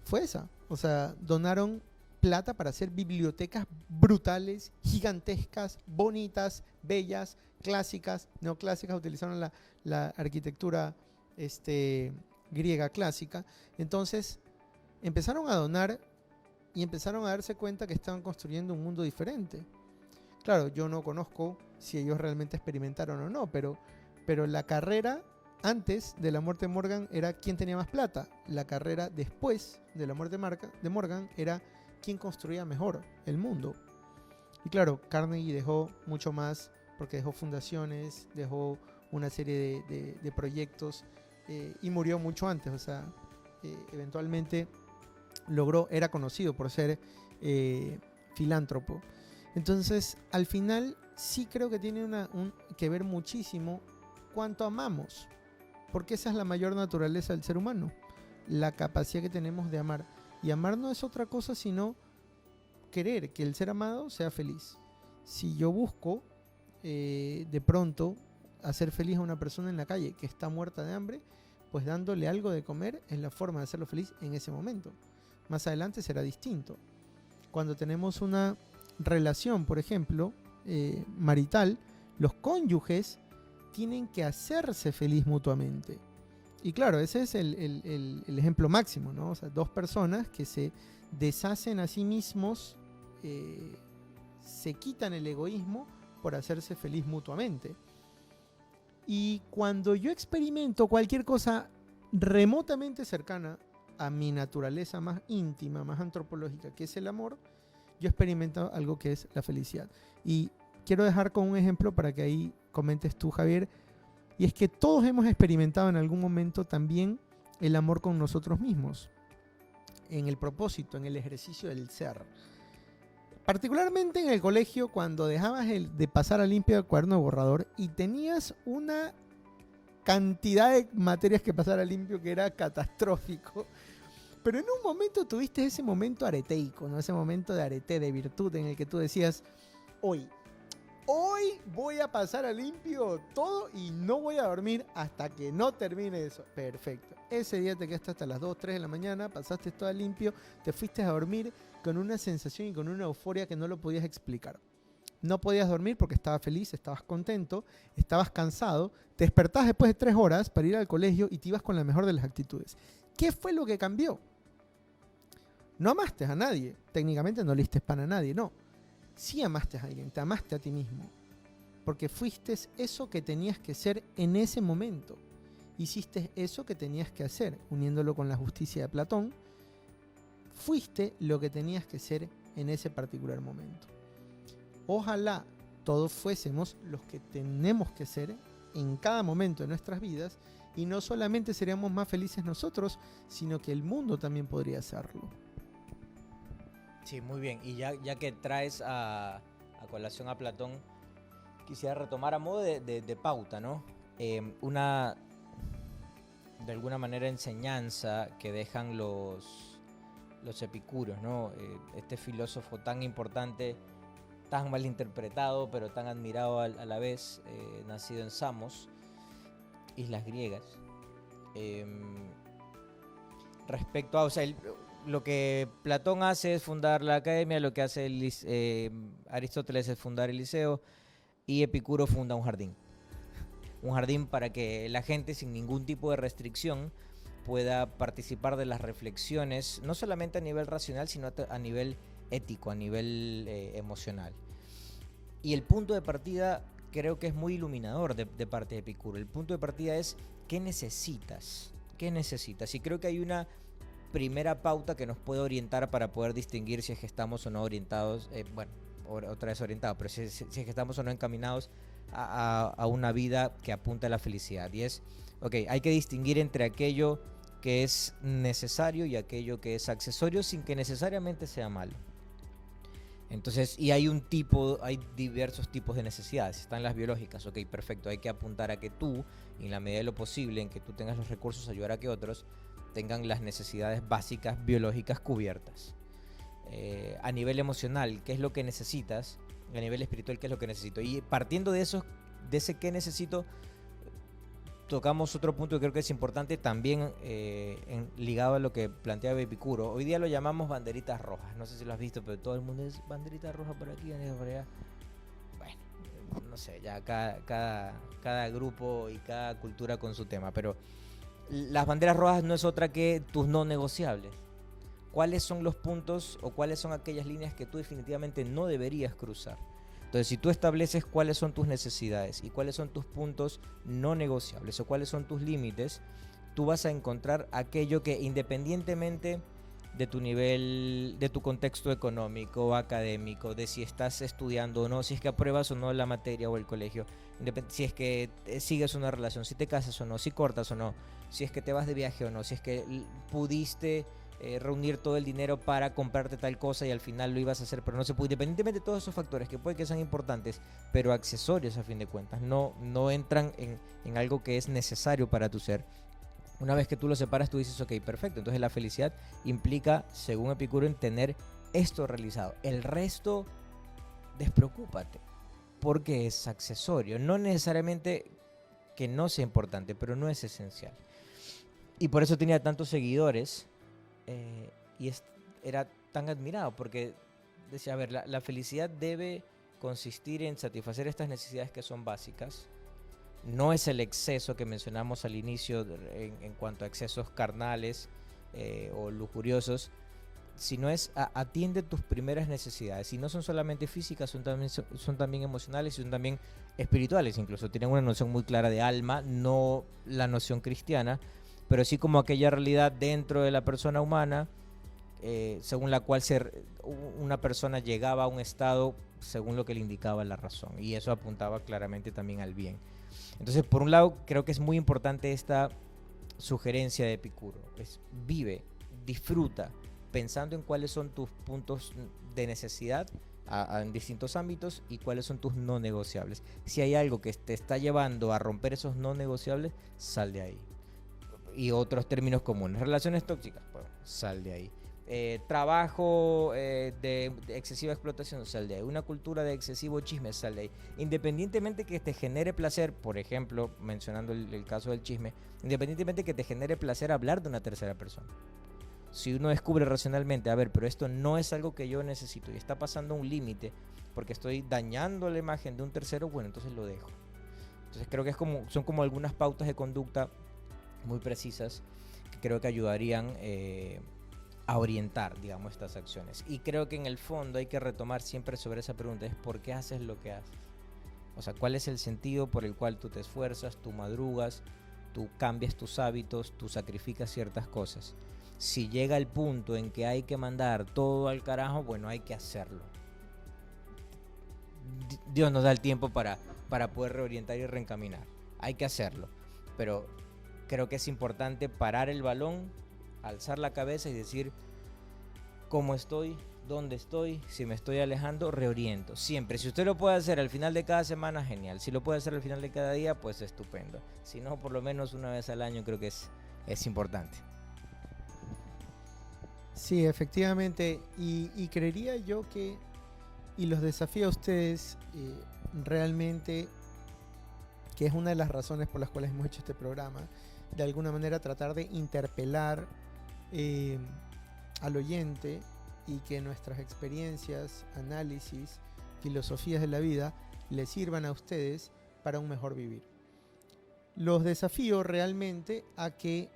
fue esa. O sea, donaron plata para hacer bibliotecas brutales, gigantescas, bonitas, bellas, clásicas, neoclásicas. Utilizaron la arquitectura griega clásica. Entonces empezaron a donar y empezaron a darse cuenta que estaban construyendo un mundo diferente. Claro, yo no conozco si ellos realmente experimentaron o no, pero la carrera antes de la muerte de Morgan era quién tenía más plata. La carrera después de la muerte de Morgan era quién construía mejor el mundo. Y claro, Carnegie dejó mucho más porque dejó fundaciones, dejó una serie de proyectos y murió mucho antes. O sea, eventualmente era conocido por ser filántropo. Entonces, al final sí creo que tiene que ver muchísimo cuánto amamos, porque esa es la mayor naturaleza del ser humano, la capacidad que tenemos de amar. Y amar no es otra cosa sino querer que el ser amado sea feliz. Si yo busco de pronto hacer feliz a una persona en la calle que está muerta de hambre, pues dándole algo de comer es la forma de hacerlo feliz en ese momento. Más adelante será distinto. Cuando tenemos una relación, por ejemplo, marital, los cónyuges tienen que hacerse feliz mutuamente. Y claro, ese es el ejemplo máximo, ¿no? O sea, dos personas que se deshacen a sí mismos, se quitan el egoísmo por hacerse feliz mutuamente. Y cuando yo experimento cualquier cosa remotamente cercana a mi naturaleza más íntima, más antropológica, que es el amor, yo experimento algo que es la felicidad. Y quiero dejar con un ejemplo para que ahí comentes tú, Javier, y es que todos hemos experimentado en algún momento también el amor con nosotros mismos, en el propósito, en el ejercicio del ser. Particularmente en el colegio, cuando dejabas de pasar a limpio el cuaderno de borrador y tenías una cantidad de materias que pasar a limpio que era catastrófico. Pero en un momento tuviste ese momento areteico, ¿no? Ese momento de arete, de virtud, en el que tú decías, hoy voy a pasar a limpio todo y no voy a dormir hasta que no termine eso. Perfecto. Ese día te quedaste hasta las 2, 3 de la mañana, pasaste todo a limpio, te fuiste a dormir con una sensación y con una euforia que no lo podías explicar. No podías dormir porque estabas feliz, estabas contento, estabas cansado, te despertabas después de 3 horas para ir al colegio y te ibas con la mejor de las actitudes. ¿Qué fue lo que cambió? No amaste a nadie, técnicamente no le diste pan a nadie, no. Sí amaste a alguien, te amaste a ti mismo, porque fuiste eso que tenías que ser en ese momento. Hiciste eso que tenías que hacer, uniéndolo con la justicia de Platón. Fuiste lo que tenías que ser en ese particular momento. Ojalá todos fuésemos los que tenemos que ser en cada momento de nuestras vidas, y no solamente seríamos más felices nosotros, sino que el mundo también podría hacerlo. Sí, muy bien. Y ya que traes a colación a Platón, quisiera retomar a modo de pauta, ¿no? Una, de alguna manera, enseñanza que dejan los epicúreos, ¿no? Este filósofo tan importante, tan mal interpretado, pero tan admirado a la vez, nacido en Samos, islas griegas. Respecto a, o sea, lo que Platón hace es fundar la academia, lo que hace Aristóteles es fundar el liceo, y Epicuro funda un jardín. Un jardín para que la gente sin ningún tipo de restricción pueda participar de las reflexiones, no solamente a nivel racional, sino a nivel ético, a nivel emocional. Y el punto de partida creo que es muy iluminador de parte de Epicuro. El punto de partida es ¿qué necesitas? ¿Qué necesitas? Y creo que hay una primera pauta que nos puede orientar para poder distinguir si es que estamos o no orientados, otra vez orientados, pero si es que estamos o no encaminados a una vida que apunta a la felicidad. Y es, hay que distinguir entre aquello que es necesario y aquello que es accesorio sin que necesariamente sea malo. Entonces, y hay diversos tipos de necesidades. Están las biológicas, perfecto, hay que apuntar a que tú, en la medida de lo posible, en que tú tengas los recursos, ayudar a que otros tengan las necesidades básicas biológicas cubiertas. A nivel emocional, ¿qué es lo que necesitas? A nivel espiritual, ¿qué es lo que necesito? Y partiendo de ese qué necesito, tocamos otro punto que creo que es importante también, ligado a lo que planteaba Epicuro. Hoy día lo llamamos banderitas rojas. No sé si lo has visto, pero todo el mundo es banderita roja por aquí, banderitas por allá. Bueno, no sé, ya cada grupo y cada cultura con su tema, pero las banderas rojas no es otra que tus no negociables. cuáles son los puntos o cuáles son aquellas líneas que tú definitivamente no deberías cruzar. Entonces, si tú estableces cuáles son tus necesidades y cuáles son tus puntos no negociables o cuáles son tus límites, tú vas a encontrar aquello que, independientemente de tu nivel, de tu contexto económico o académico, de si estás estudiando o no, si es que apruebas o no la materia o el colegio, si es que sigues una relación, si te casas o no, si cortas o no, si es que te vas de viaje o no, si es que pudiste reunir todo el dinero para comprarte tal cosa y al final lo ibas a hacer, pero no se pudo. Independientemente de todos esos factores que puede que sean importantes, pero accesorios a fin de cuentas, no entran en algo que es necesario para tu ser. Una vez que tú lo separas, tú dices, ok, perfecto. Entonces la felicidad implica, según Epicuro, en tener esto realizado. El resto, despreocúpate, porque es accesorio. No necesariamente que no sea importante, pero no es esencial. Y por eso tenía tantos seguidores era tan admirado, porque decía, a ver, la felicidad debe consistir en satisfacer estas necesidades que son básicas. No es el exceso que mencionamos al inicio en cuanto a excesos carnales o lujuriosos, sino es atiende tus primeras necesidades. Y no son solamente físicas, son también emocionales y son también espirituales. Incluso tienen una noción muy clara de alma, no la noción cristiana, pero sí como aquella realidad dentro de la persona humana, según la cual una persona llegaba a un estado según lo que le indicaba la razón. Y eso apuntaba claramente también al bien. Entonces, por un lado, creo que es muy importante esta sugerencia de Epicuro. Vive, disfruta, pensando en cuáles son tus puntos de necesidad en distintos ámbitos y cuáles son tus no negociables. Si hay algo que te está llevando a romper esos no negociables, sal de ahí. Y otros términos comunes, relaciones tóxicas, bueno, sal de ahí. Trabajo de excesiva explotación, sal de ahí. Una cultura de excesivo chisme, sal de ahí. Independientemente que te genere placer, por ejemplo, mencionando el caso del chisme, independientemente que te genere placer hablar de una tercera persona. Si uno descubre racionalmente, a ver, pero esto no es algo que yo necesito y está pasando un límite porque estoy dañando la imagen de un tercero, bueno, entonces lo dejo. Entonces creo que son como algunas pautas de conducta muy precisas que creo que ayudarían a orientar, digamos, estas acciones. Y creo que en el fondo hay que retomar siempre sobre esa pregunta, es ¿por qué haces lo que haces? O sea, ¿cuál es el sentido por el cual tú te esfuerzas, tú madrugas, tú cambias tus hábitos, tú sacrificas ciertas cosas? Si llega el punto en que hay que mandar todo al carajo, bueno, hay que hacerlo. Dios nos da el tiempo para poder reorientar y reencaminar. Hay que hacerlo. Pero creo que es importante parar el balón, alzar la cabeza y decir cómo estoy, dónde estoy, si me estoy alejando, reoriento. Siempre. Si usted lo puede hacer al final de cada semana, genial. Si lo puede hacer al final de cada día, pues estupendo. Si no, por lo menos una vez al año creo que es importante. Sí, efectivamente. Y creería yo que, y los desafío a ustedes realmente, que es una de las razones por las cuales hemos hecho este programa, de alguna manera tratar de interpelar al oyente y que nuestras experiencias, análisis, filosofías de la vida les sirvan a ustedes para un mejor vivir. Los desafío realmente a que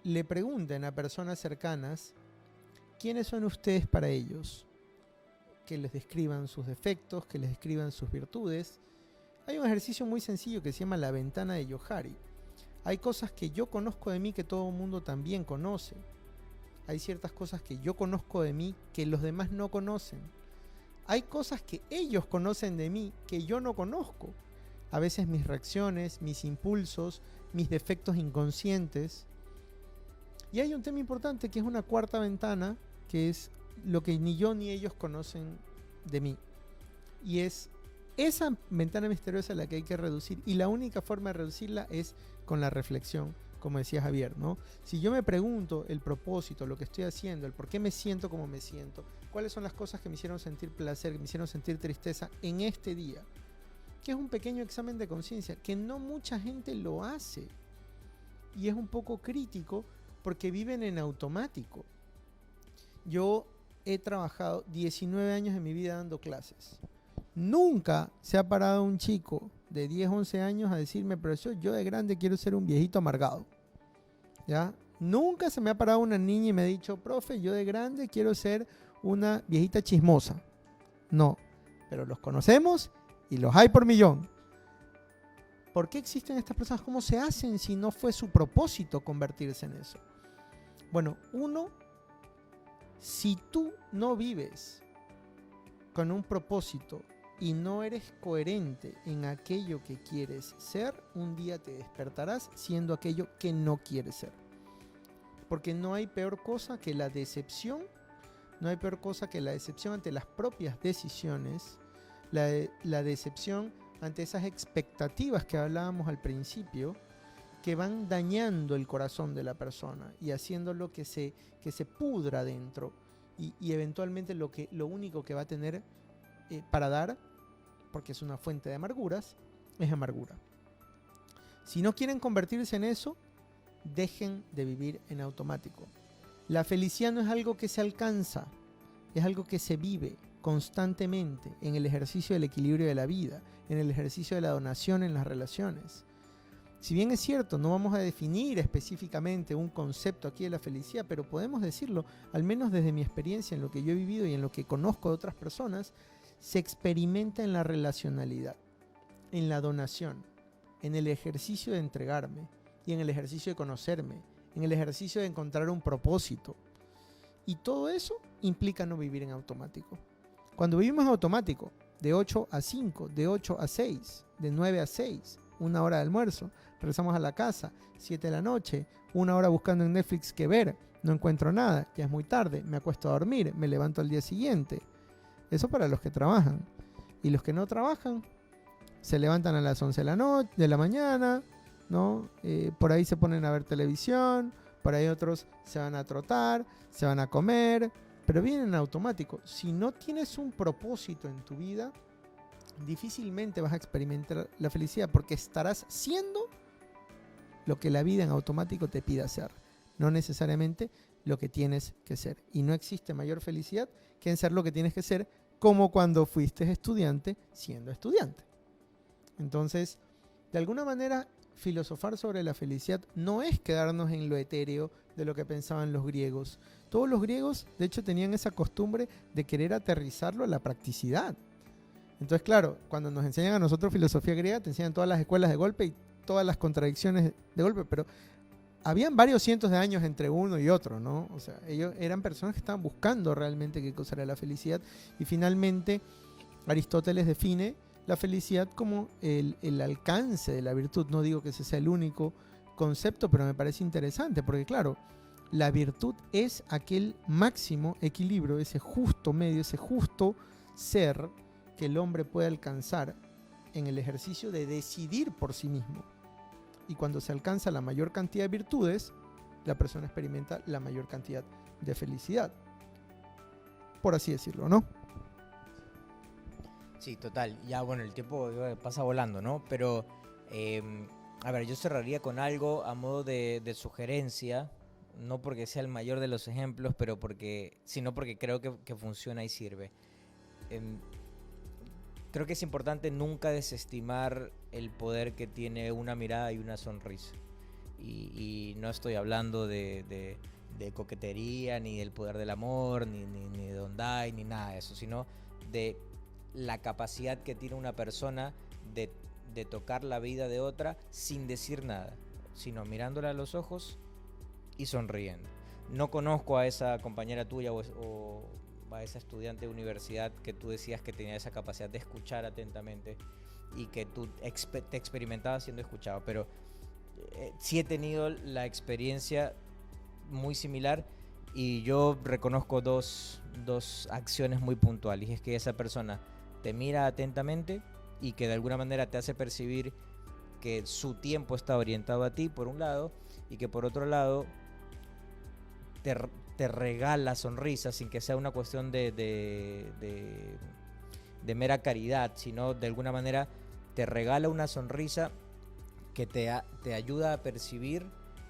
le pregunten a personas cercanas quiénes son ustedes para ellos, que les describan sus defectos, que les describan sus virtudes. Hay un ejercicio muy sencillo que se llama la ventana de Johari. Hay cosas que yo conozco de mí que todo el mundo también conoce. Hay ciertas cosas que yo conozco de mí que los demás no conocen. Hay cosas que ellos conocen de mí que yo no conozco. A veces mis reacciones, mis impulsos, mis defectos inconscientes. Y hay un tema importante que es una cuarta ventana, que es lo que ni yo ni ellos conocen de mí. Y es esa ventana misteriosa la que hay que reducir. Y la única forma de reducirla es con la reflexión, como decía Javier, ¿no? Si yo me pregunto el propósito, lo que estoy haciendo, el por qué me siento como me siento, cuáles son las cosas que me hicieron sentir placer, que me hicieron sentir tristeza en este día, que es un pequeño examen de conciencia, que no mucha gente lo hace. Y es un poco crítico porque viven en automático. Yo he trabajado 19 años de mi vida dando clases. Nunca se ha parado un chico de 10, 11 años a decirme, profesor, yo de grande quiero ser un viejito amargado. ¿Ya? Nunca se me ha parado una niña y me ha dicho, profe, yo de grande quiero ser una viejita chismosa. No, pero los conocemos y los hay por millón. ¿Por qué existen estas personas? ¿Cómo se hacen si no fue su propósito convertirse en eso? Bueno, uno, si tú no vives con un propósito y no eres coherente en aquello que quieres ser, un día te despertarás siendo aquello que no quieres ser. Porque no hay peor cosa que la decepción, no hay peor cosa que la decepción ante las propias decisiones, la decepción ante esas expectativas que hablábamos al principio, que van dañando el corazón de la persona y haciéndolo que se pudra dentro y eventualmente lo único que va a tener para dar, porque es una fuente de amarguras, es amargura. Si no quieren convertirse en eso, dejen de vivir en automático. La felicidad no es algo que se alcanza, es algo que se vive constantemente en el ejercicio del equilibrio de la vida, en el ejercicio de la donación en las relaciones. Si bien es cierto, no vamos a definir específicamente un concepto aquí de la felicidad, pero podemos decirlo, al menos desde mi experiencia, en lo que yo he vivido y en lo que conozco de otras personas, se experimenta en la relacionalidad, en la donación, en el ejercicio de entregarme y en el ejercicio de conocerme, en el ejercicio de encontrar un propósito. Y todo eso implica no vivir en automático. Cuando vivimos en automático, de 8 a 5, de 8 a 6, de 9 a 6, una hora de almuerzo, regresamos a la casa, 7 de la noche, una hora buscando en Netflix qué ver, no encuentro nada, ya es muy tarde, me acuesto a dormir, me levanto al día siguiente. Eso para los que trabajan. Y los que no trabajan, se levantan a las 11 de la mañana, ¿no? Por ahí se ponen a ver televisión, por ahí otros se van a trotar, se van a comer, pero vienen en automático. Si no tienes un propósito en tu vida, difícilmente vas a experimentar la felicidad, porque estarás siendo lo que la vida en automático te pide hacer, no necesariamente lo que tienes que ser. Y no existe mayor felicidad que en ser lo que tienes que ser, como cuando fuiste estudiante siendo estudiante. Entonces, de alguna manera, filosofar sobre la felicidad no es quedarnos en lo etéreo de lo que pensaban los griegos. Todos los griegos, de hecho, tenían esa costumbre de querer aterrizarlo a la practicidad. Entonces, claro, cuando nos enseñan a nosotros filosofía griega, te enseñan todas las escuelas de golpe y todas las contradicciones de golpe, pero habían varios cientos de años entre uno y otro, ¿no? O sea, ellos eran personas que estaban buscando realmente qué cosa era la felicidad, y finalmente Aristóteles define la felicidad como el alcance de la virtud. No digo que ese sea el único concepto, pero me parece interesante, porque claro, la virtud es aquel máximo equilibrio, ese justo medio, ese justo ser que el hombre puede alcanzar en el ejercicio de decidir por sí mismo. Y cuando se alcanza la mayor cantidad de virtudes, la persona experimenta la mayor cantidad de felicidad, por así decirlo, ¿no? Sí, total. Ya, bueno, el tiempo pasa volando, ¿no? Pero, a ver, yo cerraría con algo a modo de sugerencia, no porque sea el mayor de los ejemplos, pero sino porque creo que funciona y sirve. Creo que es importante nunca desestimar el poder que tiene una mirada y una sonrisa. Y no estoy hablando de coquetería, ni del poder del amor, ni de Dondai, ni nada de eso, sino de la capacidad que tiene una persona de tocar la vida de otra sin decir nada, sino mirándola a los ojos y sonriendo. No conozco a esa compañera tuya o a esa estudiante de universidad que tú decías que tenía esa capacidad de escuchar atentamente y que tú te experimentabas siendo escuchado, pero sí he tenido la experiencia muy similar, y yo reconozco dos acciones muy puntuales, y es que esa persona te mira atentamente y que de alguna manera te hace percibir que su tiempo está orientado a ti, por un lado, y que por otro lado te regala sonrisas, sin que sea una cuestión de mera caridad, sino de alguna manera te regala una sonrisa que te ayuda a percibir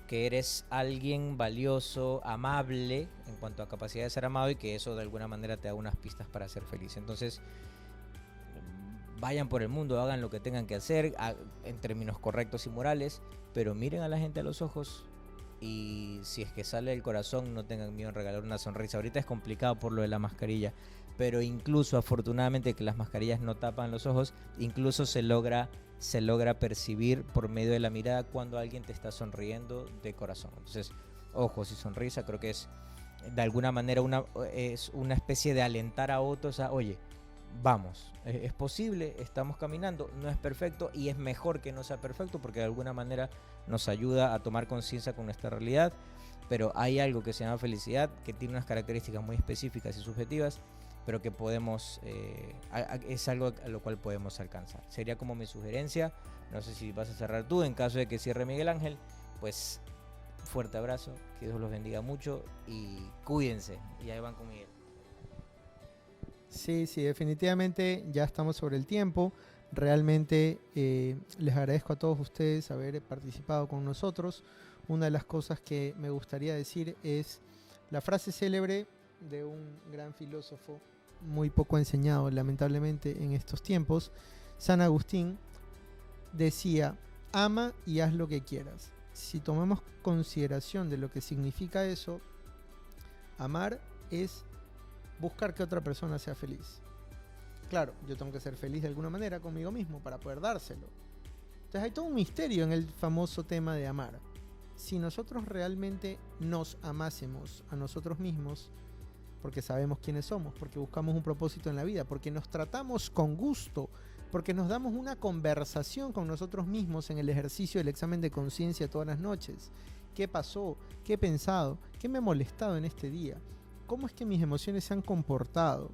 que eres alguien valioso, amable en cuanto a capacidad de ser amado, y que eso de alguna manera te da unas pistas para ser feliz. Entonces, vayan por el mundo, hagan lo que tengan que hacer en términos correctos y morales, pero miren a la gente a los ojos y si es que sale del corazón, no tengan miedo en regalar una sonrisa. Ahorita es complicado por lo de la mascarilla, pero incluso afortunadamente que las mascarillas no tapan los ojos, incluso se logra percibir por medio de la mirada cuando alguien te está sonriendo de corazón. Entonces, ojos y sonrisa creo que es de alguna manera es una especie de alentar a otros a, oye, vamos, es posible, estamos caminando, no es perfecto y es mejor que no sea perfecto porque de alguna manera nos ayuda a tomar conciencia con nuestra realidad, pero hay algo que se llama felicidad, que tiene unas características muy específicas y subjetivas, pero que podemos, es algo a lo cual podemos alcanzar. Sería como mi sugerencia, no sé si vas a cerrar tú, en caso de que cierre Miguel Ángel, pues fuerte abrazo, que Dios los bendiga mucho y cuídense, y ahí van con Miguel. Sí, definitivamente ya estamos sobre el tiempo. Realmente les agradezco a todos ustedes haber participado con nosotros. Una de las cosas que me gustaría decir es la frase célebre de un gran filósofo, muy poco enseñado lamentablemente en estos tiempos, San Agustín, decía: ama y haz lo que quieras. Si tomamos consideración de lo que significa eso, amar es buscar que otra persona sea feliz. Claro, yo tengo que ser feliz de alguna manera conmigo mismo para poder dárselo. Entonces hay todo un misterio en el famoso tema de amar. Si nosotros realmente nos amásemos a nosotros mismos, porque sabemos quiénes somos, porque buscamos un propósito en la vida, porque nos tratamos con gusto, porque nos damos una conversación con nosotros mismos en el ejercicio del examen de conciencia todas las noches. ¿Qué pasó? ¿Qué he pensado? ¿Qué me ha molestado en este día? ¿Cómo es que mis emociones se han comportado?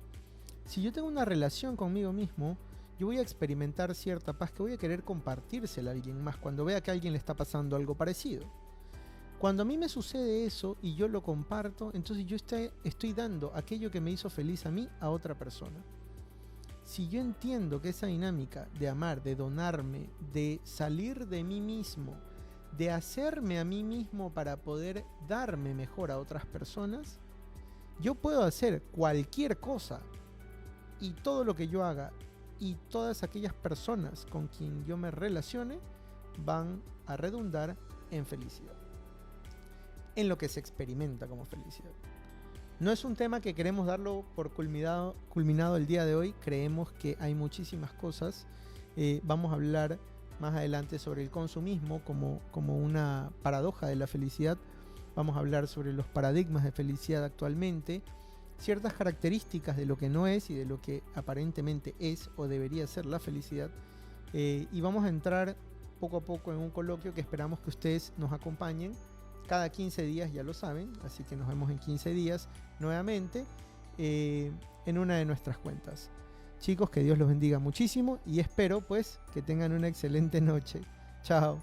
Si yo tengo una relación conmigo mismo, yo voy a experimentar cierta paz que voy a querer compartírsela a alguien más cuando vea que a alguien le está pasando algo parecido. Cuando a mí me sucede eso y yo lo comparto, entonces yo estoy dando aquello que me hizo feliz a mí a otra persona. Si yo entiendo que esa dinámica de amar, de donarme, de salir de mí mismo, de hacerme a mí mismo para poder darme mejor a otras personas, yo puedo hacer cualquier cosa y todo lo que yo haga y todas aquellas personas con quien yo me relacione van a redundar en felicidad, en lo que se experimenta como felicidad. No es un tema que queremos darlo por culminado el día de hoy. Creemos que hay muchísimas cosas. Vamos a hablar más adelante sobre el consumismo como una paradoja de la felicidad. Vamos a hablar sobre los paradigmas de felicidad actualmente, ciertas características de lo que no es y de lo que aparentemente es o debería ser la felicidad. Y vamos a entrar poco a poco en un coloquio que esperamos que ustedes nos acompañen. Cada 15 días, ya lo saben, así que nos vemos en 15 días nuevamente en una de nuestras cuentas. Chicos, que Dios los bendiga muchísimo y espero pues que tengan una excelente noche. Chao.